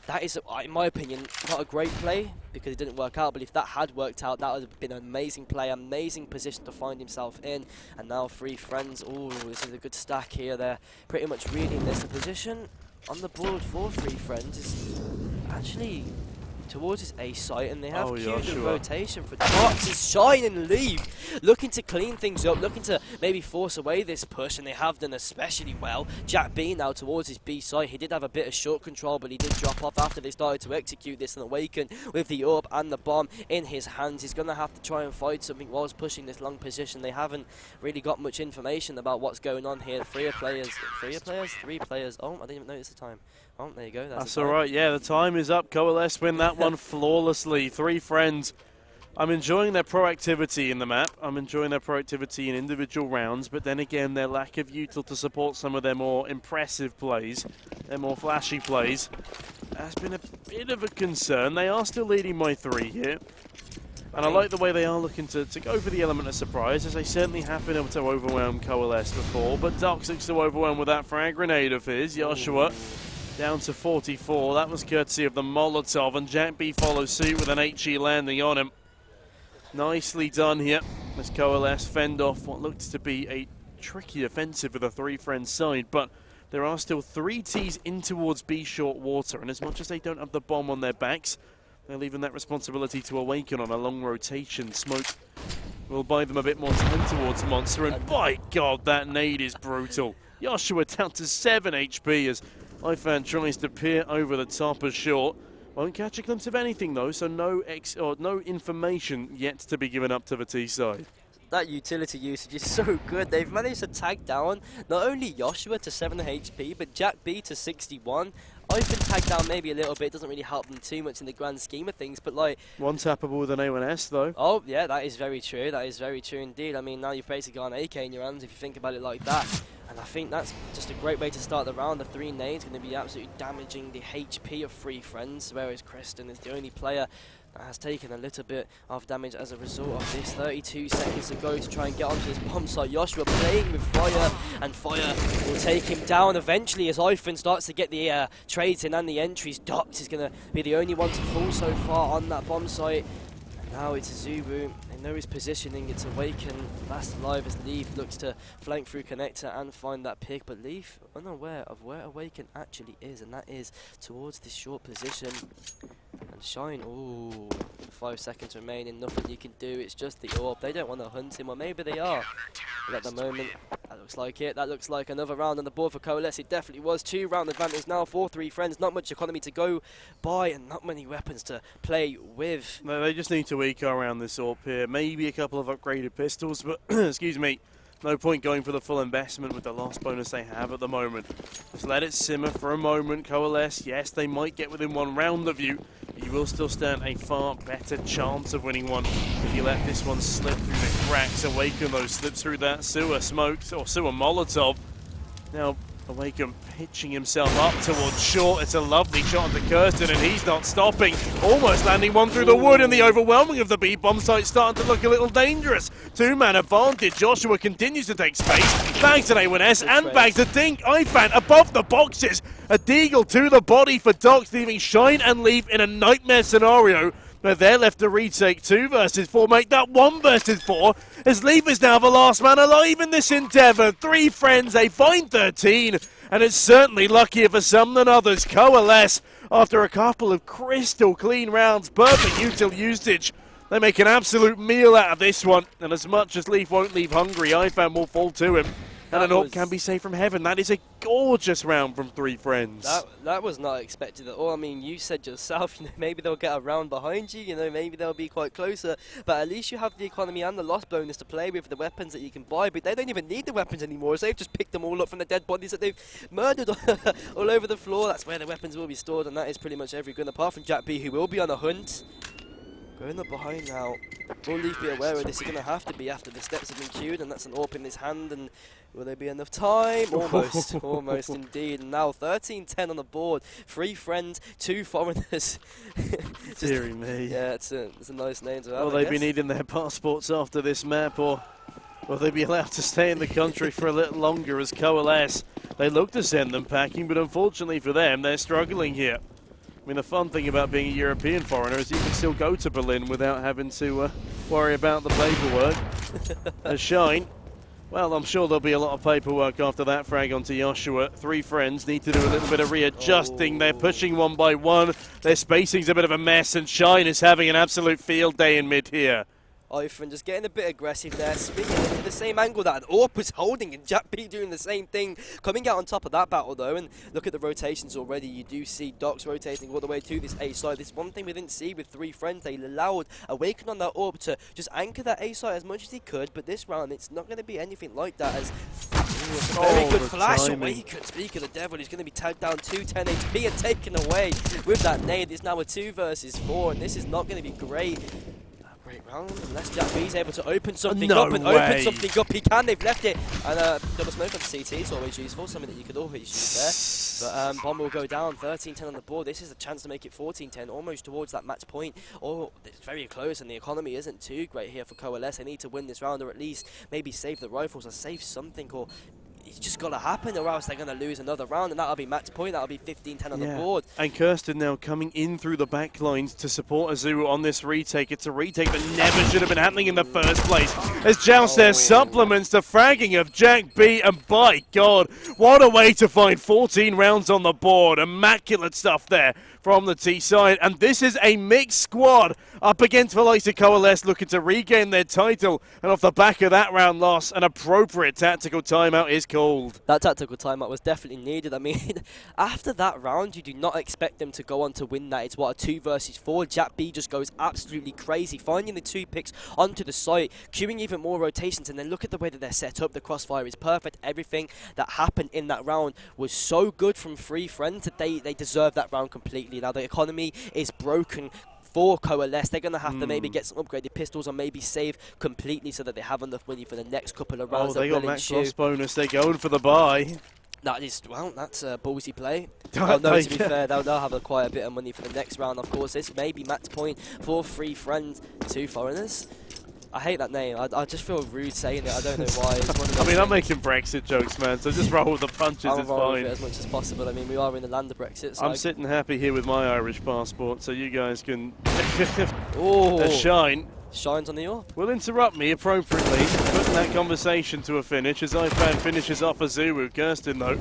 That is, in my opinion, not a great play because it didn't work out, but if that had worked out, that would have been an amazing play, amazing position to find himself in. And now 3friends, oh, this is a good stack here. They're pretty much reading this. The position on the board for 3friends is actually towards his A site, and they have queued the rotation for Dots. Is Shine and Leave, looking to clean things up, looking to maybe force away this push, and they have done especially well. Jack B now towards his B site. He did have a bit of short control, but he did drop off after they started to execute this, and Awaken with the AWP and the bomb in his hands. He's going to have to try and find something whilst pushing this long position. They haven't really got much information about what's going on here. Three players. Oh, I didn't even notice the time. Oh, there you go. That's all right. Yeah, the time is up. Coalesce win that one flawlessly. 3friends. I'm enjoying their proactivity in the map. I'm enjoying their proactivity in individual rounds, but then again, their lack of util to support some of their more impressive plays, their more flashy plays, has been a bit of a concern. They are still leading by 3 here. And I like the way they are looking to go for the element of surprise, as they certainly have been able to overwhelm Coalesce before. But Dox looks to overwhelm with that frag grenade of his. Joshua down to 44. That was courtesy of the Molotov, and Jack B follows suit with an HE landing on him. Nicely done here as Coalesce fend off what looked to be a tricky offensive with a 3friends side, but there are still 3 Ts in towards B short water, and as much as they don't have the bomb on their backs, they're leaving that responsibility to Awaken on a long rotation. Smoke will buy them a bit more time towards Monster, and by God, that nade is brutal. Joshua down to 7 HP as Ifan tries to peer over the top of short. Won't catch a glimpse of anything though, so no information yet to be given up to the T side. That utility usage is so good. They've managed to tag down not only Joshua to 7 HP, but Jack B to 61. I've been tagged down maybe a little bit. Doesn't really help them too much in the grand scheme of things, but like... One tappable with an A1S though. Oh, yeah, that is very true. That is very true indeed. I mean, now you've basically got an AK in your hands if you think about it like that. And I think that's just a great way to start the round. The 3 nades going to be absolutely damaging the HP of 3friends, whereas Creston is the only player that has taken a little bit of damage as a result of this. 32 seconds to go to try and get onto this bomb site. Joshua playing with fire, and fire will take him down eventually as Ivan starts to get the trades in and the entries. Dox is going to be the only one to fall so far on that bomb site. And now it's Zubu. They know his positioning. It's Awaken last alive as Leaf looks to flank through connector and find that pick, but Leaf unaware of where Awaken actually is, and that is towards this short position. And Shine, ooh, 5 seconds remaining, nothing you can do, it's just the orb. They don't want to hunt him, or maybe they are. But at the moment, that looks like it. That looks like another round on the board for Coalesce. It definitely was. 2-round advantage now for 3friends. Not much economy to go by, and not many weapons to play with. No, they just need to eco around this orb here. Maybe a couple of upgraded pistols, but excuse me, No point going for the full investment with the loss bonus they have at the moment. Just let it simmer for a moment. Coalesce, yes, they might get within one round of you, but you will still stand a far better chance of winning one if you let this one slip through the cracks. Awaken those slips through that sewer smoke, or sewer Molotov. Now, Awaken pitching himself up towards short. It's a lovely shot onto Kirsten, and he's not stopping. Almost landing one through the wood, and the overwhelming of the B-bomb site starting to look a little dangerous. Two-man advantage. Joshua continues to take space. Bags an A1S and bags a Dink. iFan above the boxes. A Deagle to the body for Docs, leaving Shine and Leaf in a nightmare scenario. But they're left to retake 2 versus 4, make that 1 versus 4, as Leaf is now the last man alive in this endeavour. 3friends, a fine 13, and it's certainly luckier for some than others. Coalesce, after a couple of crystal clean rounds, perfect util usage, they make an absolute meal out of this one, and as much as Leaf won't leave hungry, iFan will fall to him. And an AWP can be saved from heaven. That is a gorgeous round from 3friends. That was not expected at all. I mean, you said yourself, maybe they'll get a round behind you, maybe they'll be quite closer. But at least you have the economy and the loss bonus to play with, the weapons that you can buy. But they don't even need the weapons anymore, so they've just picked them all up from the dead bodies that they've murdered all over the floor. That's where the weapons will be stored, and that is pretty much every gun, apart from Jack B, who will be on a hunt. Going up behind now. Will Leaf be aware of this? He's going to have to be after the steps have been queued, and that's an AWP in his hand. And will there be enough time? Almost, almost indeed. And now 13-10 on the board. 3friends, 2 foreigners. Deary me. Yeah, it's a nice name to have. Will they be needing their passports after this map, or will they be allowed to stay in the country for a little longer as Coalesce? They look to send them packing, but unfortunately for them, they're struggling here. I mean, the fun thing about being a European foreigner is you can still go to Berlin without having to worry about the paperwork. As Shine, well, I'm sure there'll be a lot of paperwork after that frag onto Joshua. 3friends need to do a little bit of readjusting. They're pushing one by one. Their spacing's a bit of a mess, and Shine is having an absolute field day in mid here. iFan just getting a bit aggressive there, spinning into the same angle that an AWP was holding, and Jack B doing the same thing, coming out on top of that battle though. And look at the rotations already. You do see Docs rotating all the way to this A side. This one thing we didn't see with 3friends. They allowed Awaken on that AWP to just anchor that A side as much as he could, but this round it's not going to be anything like that, as it's a very good flash. Awaken, speak of the devil, he's going to be tagged down to 10 HP and taken away with that nade. It's now a 2 versus 4, and this is not going to be great. Great round, unless Jack B's able to open something up and open something up. He can, they've left it. And double smoke on CT is always useful, something that you could always use there. But bomb will go down, 13-10 on the board. This is a chance to make it 14-10, almost towards that match point. Oh, it's very close, and the economy isn't too great here for Coalesce. They need to win this round, or at least maybe save the rifles, or save something, or it's just got to happen, or else they're going to lose another round, and that'll be match point. That'll be 15-10 on the board. And Kirsten now coming in through the back lines to support Azu on this retake. It's a retake that never should have been happening in the first place. As Joust there supplements the fragging of Jack B, and by God, what a way to find 14 rounds on the board. Immaculate stuff there from the T side, and this is a mixed squad up against the likes of Coalesce, looking to regain their title, and off the back of that round loss, an appropriate tactical timeout is called. That tactical timeout was definitely needed. I mean, after that round, you do not expect them to go on to win that. It's what, a 2 versus 4. Jack B just goes absolutely crazy, finding the 2 picks onto the site, queuing even more rotations, and then look at the way that they're set up. The crossfire is perfect. Everything that happened in that round was so good from 3friends that they deserve that round completely. Now the economy is broken for Coalesce. They're going to have to maybe get some upgraded pistols, or maybe save completely so that they have enough money for the next couple of rounds. Oh, they got max loss bonus. They're going for the buy. That is, well, that's a ballsy play. Well, no, to be fair, they'll have quite a bit of money for the next round. Of course, this may be match point for 3friends, 2 foreigners. I hate that name. I just feel rude saying it. I don't know why. It's one of I mean, I'm making Brexit jokes, man, so just roll with the punches. I'll it's roll fine. with it as much as possible. I mean, we are in the land of Brexit. So I'm sitting happy here with my Irish passport, so you guys can shine. Shines on the AWP. Will interrupt me appropriately, putting that conversation to a finish as iFan finishes off Azu. Kirsten, though,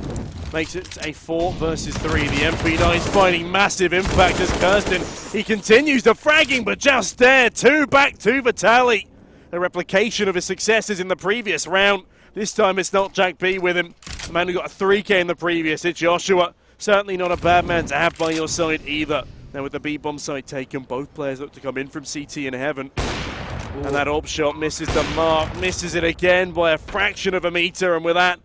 makes it a 4 versus 3. The MP9 is finding massive impact as Kirsten, he continues the fragging, but just there, 2 back to Vitali. A replication of his successes in the previous round. This time it's not Jack B with him. The man who got a 3K in the previous, it's Joshua. Certainly not a bad man to have by your side either. Now with the B-bomb side taken, both players look to come in from CT in heaven. And that up shot misses the mark, misses it again by a fraction of a meter, and with that,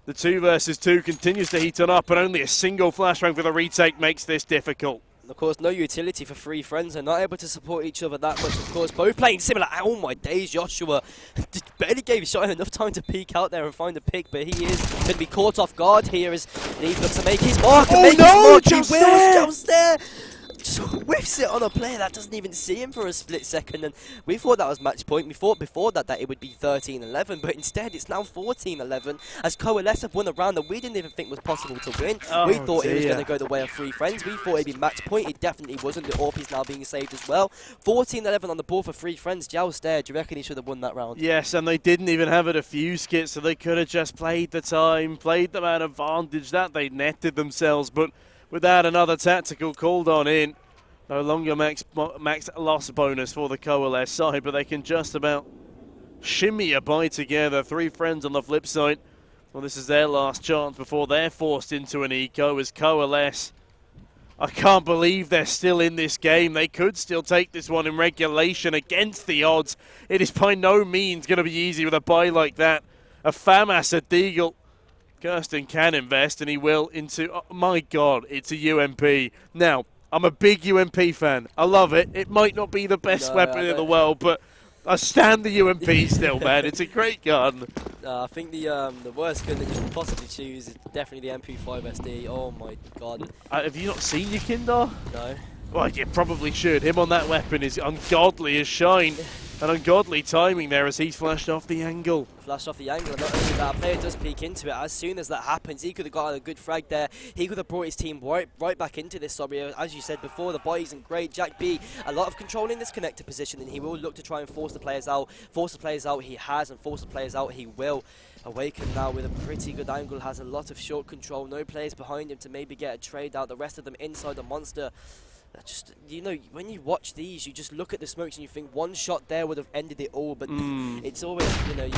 the 2 versus 2 continues to heat on up, and only a single flashbang for the retake makes this difficult. Of course, no utility for 3friends. They're not able to support each other that much, of course. Both playing similar. Oh my days, Joshua barely gave Shine enough time to peek out there and find a pick, but he is going to be caught off guard here as Leaf looks to make his mark. And make his mark. He wills just there. Just whiffs it on a player that doesn't even see him for a split second, and we thought that was match point. We thought before that it would be 13-11, but instead it's now 14-11 as Coalesce have won a round that we didn't even think was possible to win. We thought it was going to go the way of 3friends. We thought it'd be match point. It definitely wasn't. The AWP is now being saved as well. 14-11 on the board for 3friends. Joust there. Do you reckon he should have won that round? Yes, and they didn't even have a defuse kit, so they could have just played the time, played them at advantage. That they netted themselves, but without another tactical called on in, no longer max loss bonus for the Coalesce side, but they can just about shimmy a by together. 3friends on the flip side. Well, this is their last chance before they're forced into an eco as Coalesce. I can't believe they're still in this game. They could still take this one in regulation against the odds. It is by no means going to be easy with a buy like that. A FAMAS, a Deagle. Kirsten can invest, and he will into, oh my God, it's a UMP. Now, I'm a big UMP fan. I love it. It might not be the best weapon in the world, but I stand the UMP still, man. It's a great gun. I think the worst gun that you can possibly choose is definitely the MP5 SD. Oh my God. Have you not seen your Kindar? No. Well, you probably should. Him on that weapon is ungodly as Shine. An ungodly timing there as he's flashed off the angle. Flashed off the angle, and not only that, a player does peek into it. As soon as that happens, he could have got a good frag there. He could have brought his team right back into this. Sorry, as you said before, the buy isn't great. Jack B, a lot of control in this connector position, and he will look to try and force the players out. Force the players out, he has, and force the players out, he will. Awaken now with a pretty good angle, has a lot of short control. No players behind him to maybe get a trade out. The rest of them inside the monster. Just, you know, when you watch these, you just look at the smokes and you think one shot there would have ended it all, but it's always, you know,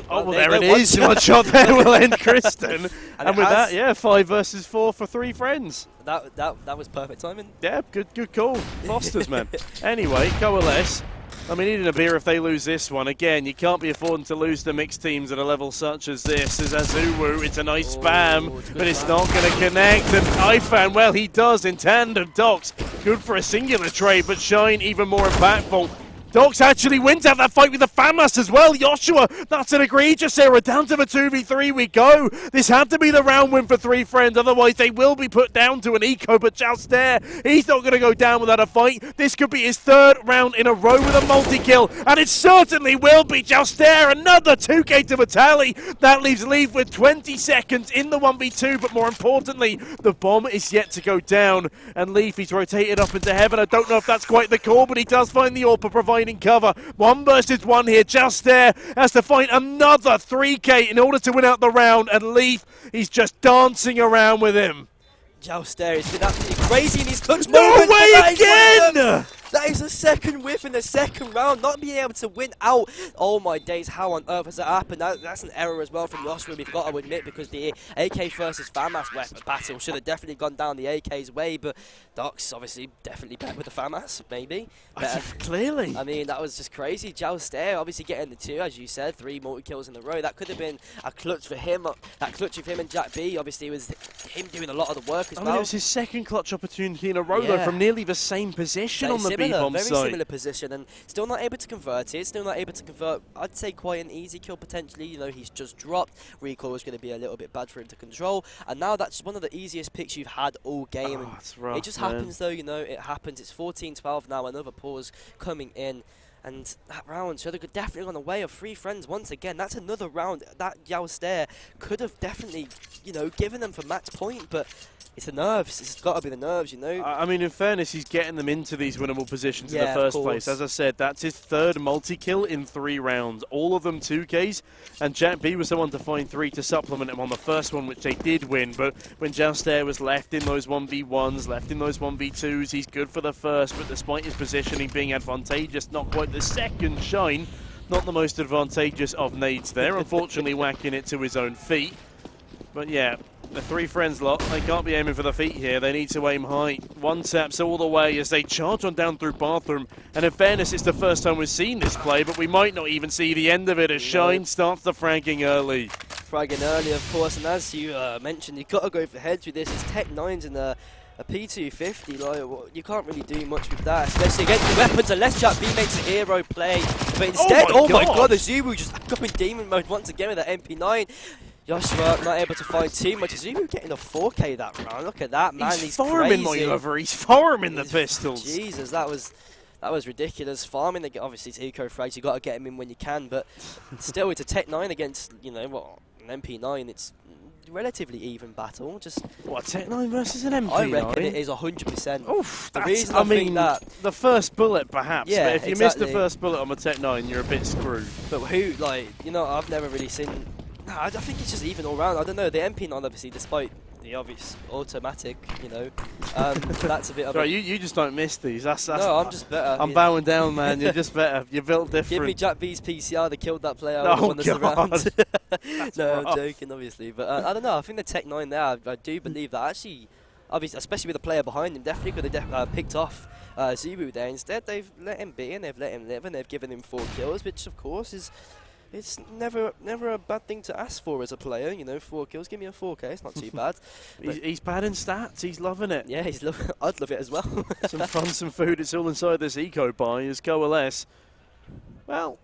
well, there it is. One shot there will end Kristen. and with that, yeah, 5 versus 4 for 3friends. That was perfect timing. Yeah, good call. Fosters, man. Anyway, Coalesce. I mean, needing a beer if they lose this one. Again, you can't be affording to lose to mixed teams at a level such as this. As Azuwu, it's a nice spam, but it's not going to connect. And Ifan, well, he does in tandem. Docs, good for a singular trade, but Shine even more impactful. Docs actually wins out that fight with the FAMAS as well. Joshua, that's an egregious error. Down to the 2v3 we go. This had to be the round win for 3friends. Otherwise, they will be put down to an eco. But Joust there, he's not going to go down without a fight. This could be his 3rd round in a row with a multi-kill. And it certainly will be. Joust there, another 2k to the tally. That leaves Leaf with 20 seconds in the 1v2. But more importantly, the bomb is yet to go down. And Leaf, he's rotated up into heaven. I don't know if that's quite the call, but he does find the AWP providing cover. 1 versus 1 here. Just there has to find another 3k in order to win out the round, and Leaf, he's just dancing around with him. Joust there, it's been absolutely crazy in his clutch No moment. way again! That is the second whiff in the second round, not being able to win out. Oh my days, how on earth has that happened? That's an error as well from Joshua, we've got to admit, because the AK versus FAMAS weapon battle should have definitely gone down the AK's way, but Docs obviously definitely better with the FAMAS, maybe. Clearly. I mean, that was just crazy. Joust there, obviously getting the 2, as you said, 3 multi-kills in a row. That could have been a clutch for him. That clutch of him and Jack B, obviously, was him doing a lot of the work as well. It was his 2nd clutch opportunity in a row, though, from nearly the same position on the B-bomb side. Very similar position, and still not able to convert it. Still not able to convert, I'd say, quite an easy kill potentially. You know, he's just dropped. Recoil was going to be a little bit bad for him to control, and now that's one of the easiest picks you've had all game. And that's rough, it just happens, though, you know, it happens. It's 14-12 now, another pause coming in. And that round should have definitely gone away of 3friends once again. That's another round. That Joust there could have definitely, you know, given them for match point, but it's the nerves. It's got to be the nerves, you know. I mean, in fairness, he's getting them into these winnable positions in the first place. As I said, that's his 3rd multi-kill in 3 rounds. All of them 2Ks. And Jack B was the one to find 3 to supplement him on the first one, which they did win. But when Joust there was left in those 1v1s, left in those 1v2s, he's good for the first. But despite his positioning being advantageous, not quite the second. Shine, not the most advantageous of nades there. Unfortunately, whacking it to his own feet. But yeah, The 3friends lot, they can't be aiming for the feet here. They need to aim high. One taps all the way as they charge on down through bathroom. And in fairness, it's the first time we've seen this play, but we might not even see the end of it as Shine starts the fragging early. Fragging early, of course, and as you mentioned, you've got to go for heads with this. It's Tech 9s and a P250, like, well, you can't really do much with that, especially against the weapons, unless Jack B makes a hero play. But instead, oh my god, Azubu just going demon mode once again with that MP9. Joshua not able to find too much. Azubu getting a 4K that round. Look at that, man. He's farming, my lover. He's farming the pistols. Jesus, that was ridiculous. Farming, obviously, it's eco frags. You got to get him in when you can. But still, it's a Tech 9 against, you know, what, an MP9. It's relatively even battle. Just what, Tech 9 versus an MP9? I reckon it is 100%. Oof, the reason I mean that the first bullet, perhaps. Yeah, but if you miss the first bullet on a Tech 9, you're a bit screwed. But who, like, you know, I've never really seen. No, I think it's just even all round. I don't know. The MP9, obviously, despite the obvious automatic, you know, that's a bit of. Right, you just don't miss these. That's no, I'm just better. I'm bowing down, man. You're just better. You're built different. Give me Jack B's PCR. They killed that player. Oh, won this round. No, rough. I'm joking, obviously. But I don't know. I think the Tech 9 there, I do believe that actually, obviously, especially with the player behind him, definitely could have picked off Zubu there. Instead, they've let him be and they've let him live and they've given him 4 kills, which of course is. It's never a bad thing to ask for as a player, you know. 4 kills, give me a 4K, it's not too bad. He's bad in stats, he's loving it. Yeah, I'd love it as well. Some fun, some food, it's all inside this eco buy as Coalesce. Well,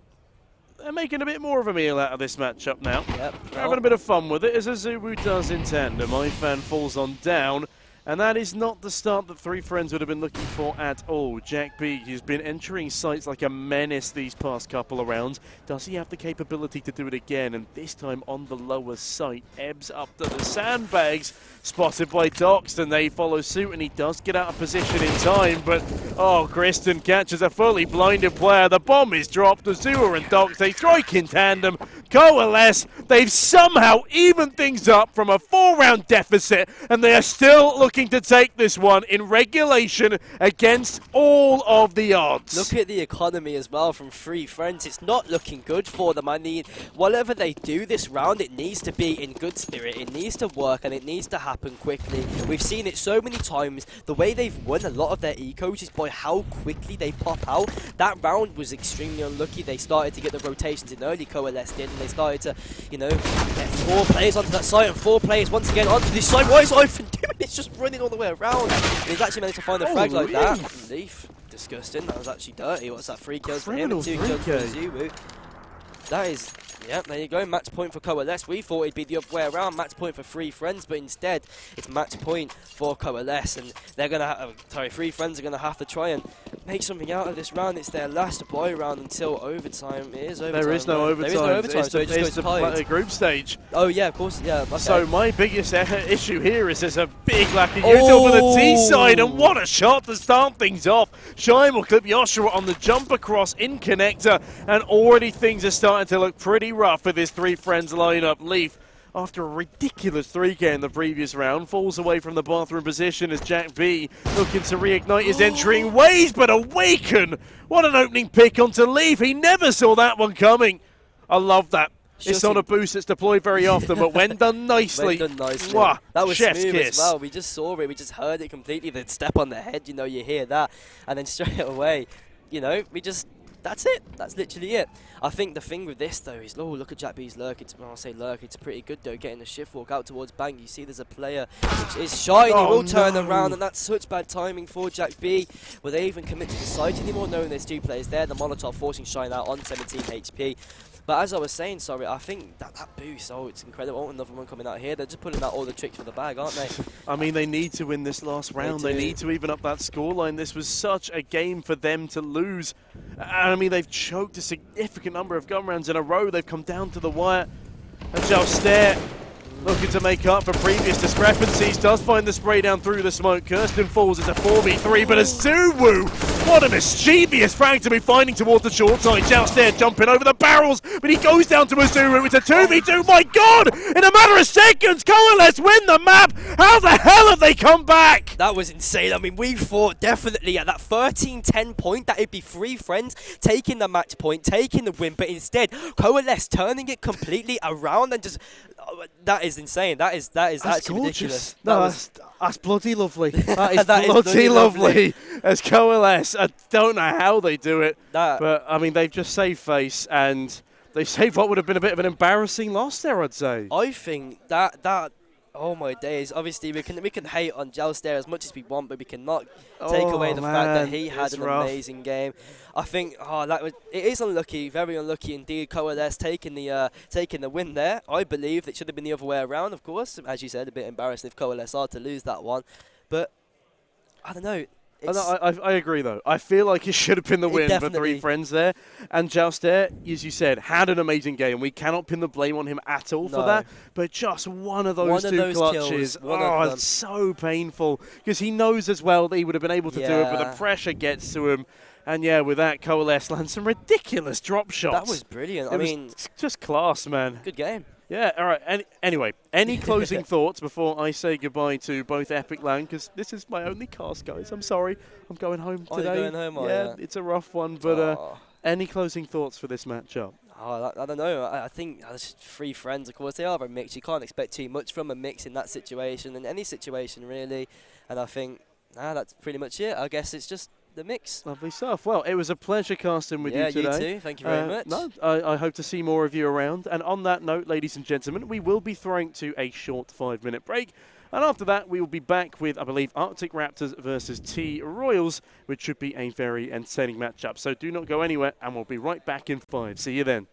they're making a bit more of a meal out of this matchup now. Yep. They're having a bit of fun with it, as Azubu does in tandem. iFan falls on down. And that is not the start that 3friends would have been looking for at all. Jack B, he's been entering sites like a menace these past couple of rounds. Does he have the capability to do it again? And this time on the lower site, Ebbs up to the sandbags, spotted by Doxed, and they follow suit, and he does get out of position in time, but oh, Kristen catches a fully blinded player. The bomb is dropped. Azua and Doxed, they strike in tandem. Coalesce, they've somehow evened things up from a 4-round deficit, and they are still looking to take this one in regulation against all of the odds. Look at the economy as well from 3friends. It's not looking good for them. I mean, whatever they do this round, it needs to be in good spirit. It needs to work and it needs to happen quickly. We've seen it so many times. The way they've won a lot of their ecos is by how quickly they pop out. That round was extremely unlucky. They started to get the rotations in early, Coalesce did, and they started to, you know, get 4 players onto that site and 4 players once again onto this site. What is Ivan doing? It's just running all the way around. And he's actually managed to find a frag like that. Leaf. Disgusting. That was actually dirty. What's that? 3 kills for him and 2 kills for Zubu. That is... Yep, there you go. Match point for Coalesce. We thought it'd be the other way around. Match point for 3friends, but instead it's match point for Coalesce, and they're gonna. 3friends are gonna have to try and make something out of this round. It's their last buy round until overtime. It is overtime. There is no overtime. There is no overtime, so it just goes tied. Group stage. Oh yeah, of course. Yeah. Okay. So my biggest issue here is there's a big lack of util for the T side, and what a shot to start things off. Shine will clip Joshua on the jump across in connector, and already things are starting to look pretty rough for this 3friends lineup. Leaf, after a ridiculous 3K in the previous round, falls away from the bathroom position as Jack B, looking to reignite his entering ways, but Awaken! What an opening pick onto Leaf. He never saw that one coming. I love that. It's not a boost that's deployed very often, but when done nicely, mwah, that was chef's smooth kiss. as well. We just saw it, we just heard it completely. The step on the head, you know, you hear that, and then straight away, you know, that's it. That's literally it. I think the thing with this, though, is, oh, look at Jack B's lurk. I'll say lurk. It's pretty good, though, getting the shift walk out towards Bang. You see there's a player which is Shiny. Will turn around, and that's such bad timing for Jack B. Will they even commit to the site anymore, knowing there's 2 players there? The Molotov forcing Shine out on 17 HP. But as I was saying, sorry, I think that boost, oh, it's incredible. Oh, another one coming out here. They're just pulling out all the tricks for the bag, aren't they? I mean, they need to win this last round. They need to even up that scoreline. This was such a game for them to lose. And I mean, they've choked a significant number of gun rounds in a row. They've come down to the wire. And Joustare, looking to make up for previous discrepancies, does find the spray down through the smoke. Kirsten falls. It's a 4v3, but Azubu What a mischievous frag to be finding towards the short side. Joust there jumping over the barrels, but he goes down to Azuru. It's a 2v2. My God! In a matter of seconds, Coalesce win the map. How the hell have they come back? That was insane. I mean, we thought definitely at that 13-10 point that it'd be 3friends taking the match point, taking the win, but instead, Coalesce turning it completely around and just... that is insane. That's actually gorgeous. Ridiculous. That's bloody lovely. That is bloody lovely. As Coalesce, I don't know how they do it, but I mean, they've just saved face and they saved what would have been a bit of an embarrassing loss there, I'd say. I think that oh my days. Obviously, we can hate on Joust there as much as we want, but we cannot take away the fact that he had an amazing game. I think it is unlucky, very unlucky indeed. Coalesce taking the win there. I believe it should have been the other way around, of course. As you said, a bit embarrassing if Coalesce are to lose that one, but I don't know. I agree, though. I feel like it should have been the win for 3friends there. And Joust there, as you said, had an amazing game. We cannot pin the blame on him at all for that. But just one of those two clutches. It's so painful. Because he knows as well that he would have been able to do it, but the pressure gets to him. And yeah, with that, Coalesce lands some ridiculous drop shots. That was brilliant. I mean, just class, man. Good game. Yeah, all right. Anyway, any closing thoughts before I say goodbye to both Epic Land? Because this is my only cast, guys. I'm sorry. I'm going home today. You're going home, yeah, it's a rough one. But any closing thoughts for this matchup? I don't know. I think 3friends, of course, they are a mix. You can't expect too much from a mix in that situation, in any situation, really. And I think that's pretty much it. I guess it's just the mix. Lovely stuff. Well, it was a pleasure casting with you today. Yeah, you too. Thank you very much. No, I hope to see more of you around. And on that note, ladies and gentlemen, we will be throwing to a short 5-minute break. And after that, we will be back with, I believe, Arctic Raptors versus T Royals, which should be a very entertaining matchup. So do not go anywhere, and we'll be right back in 5. See you then.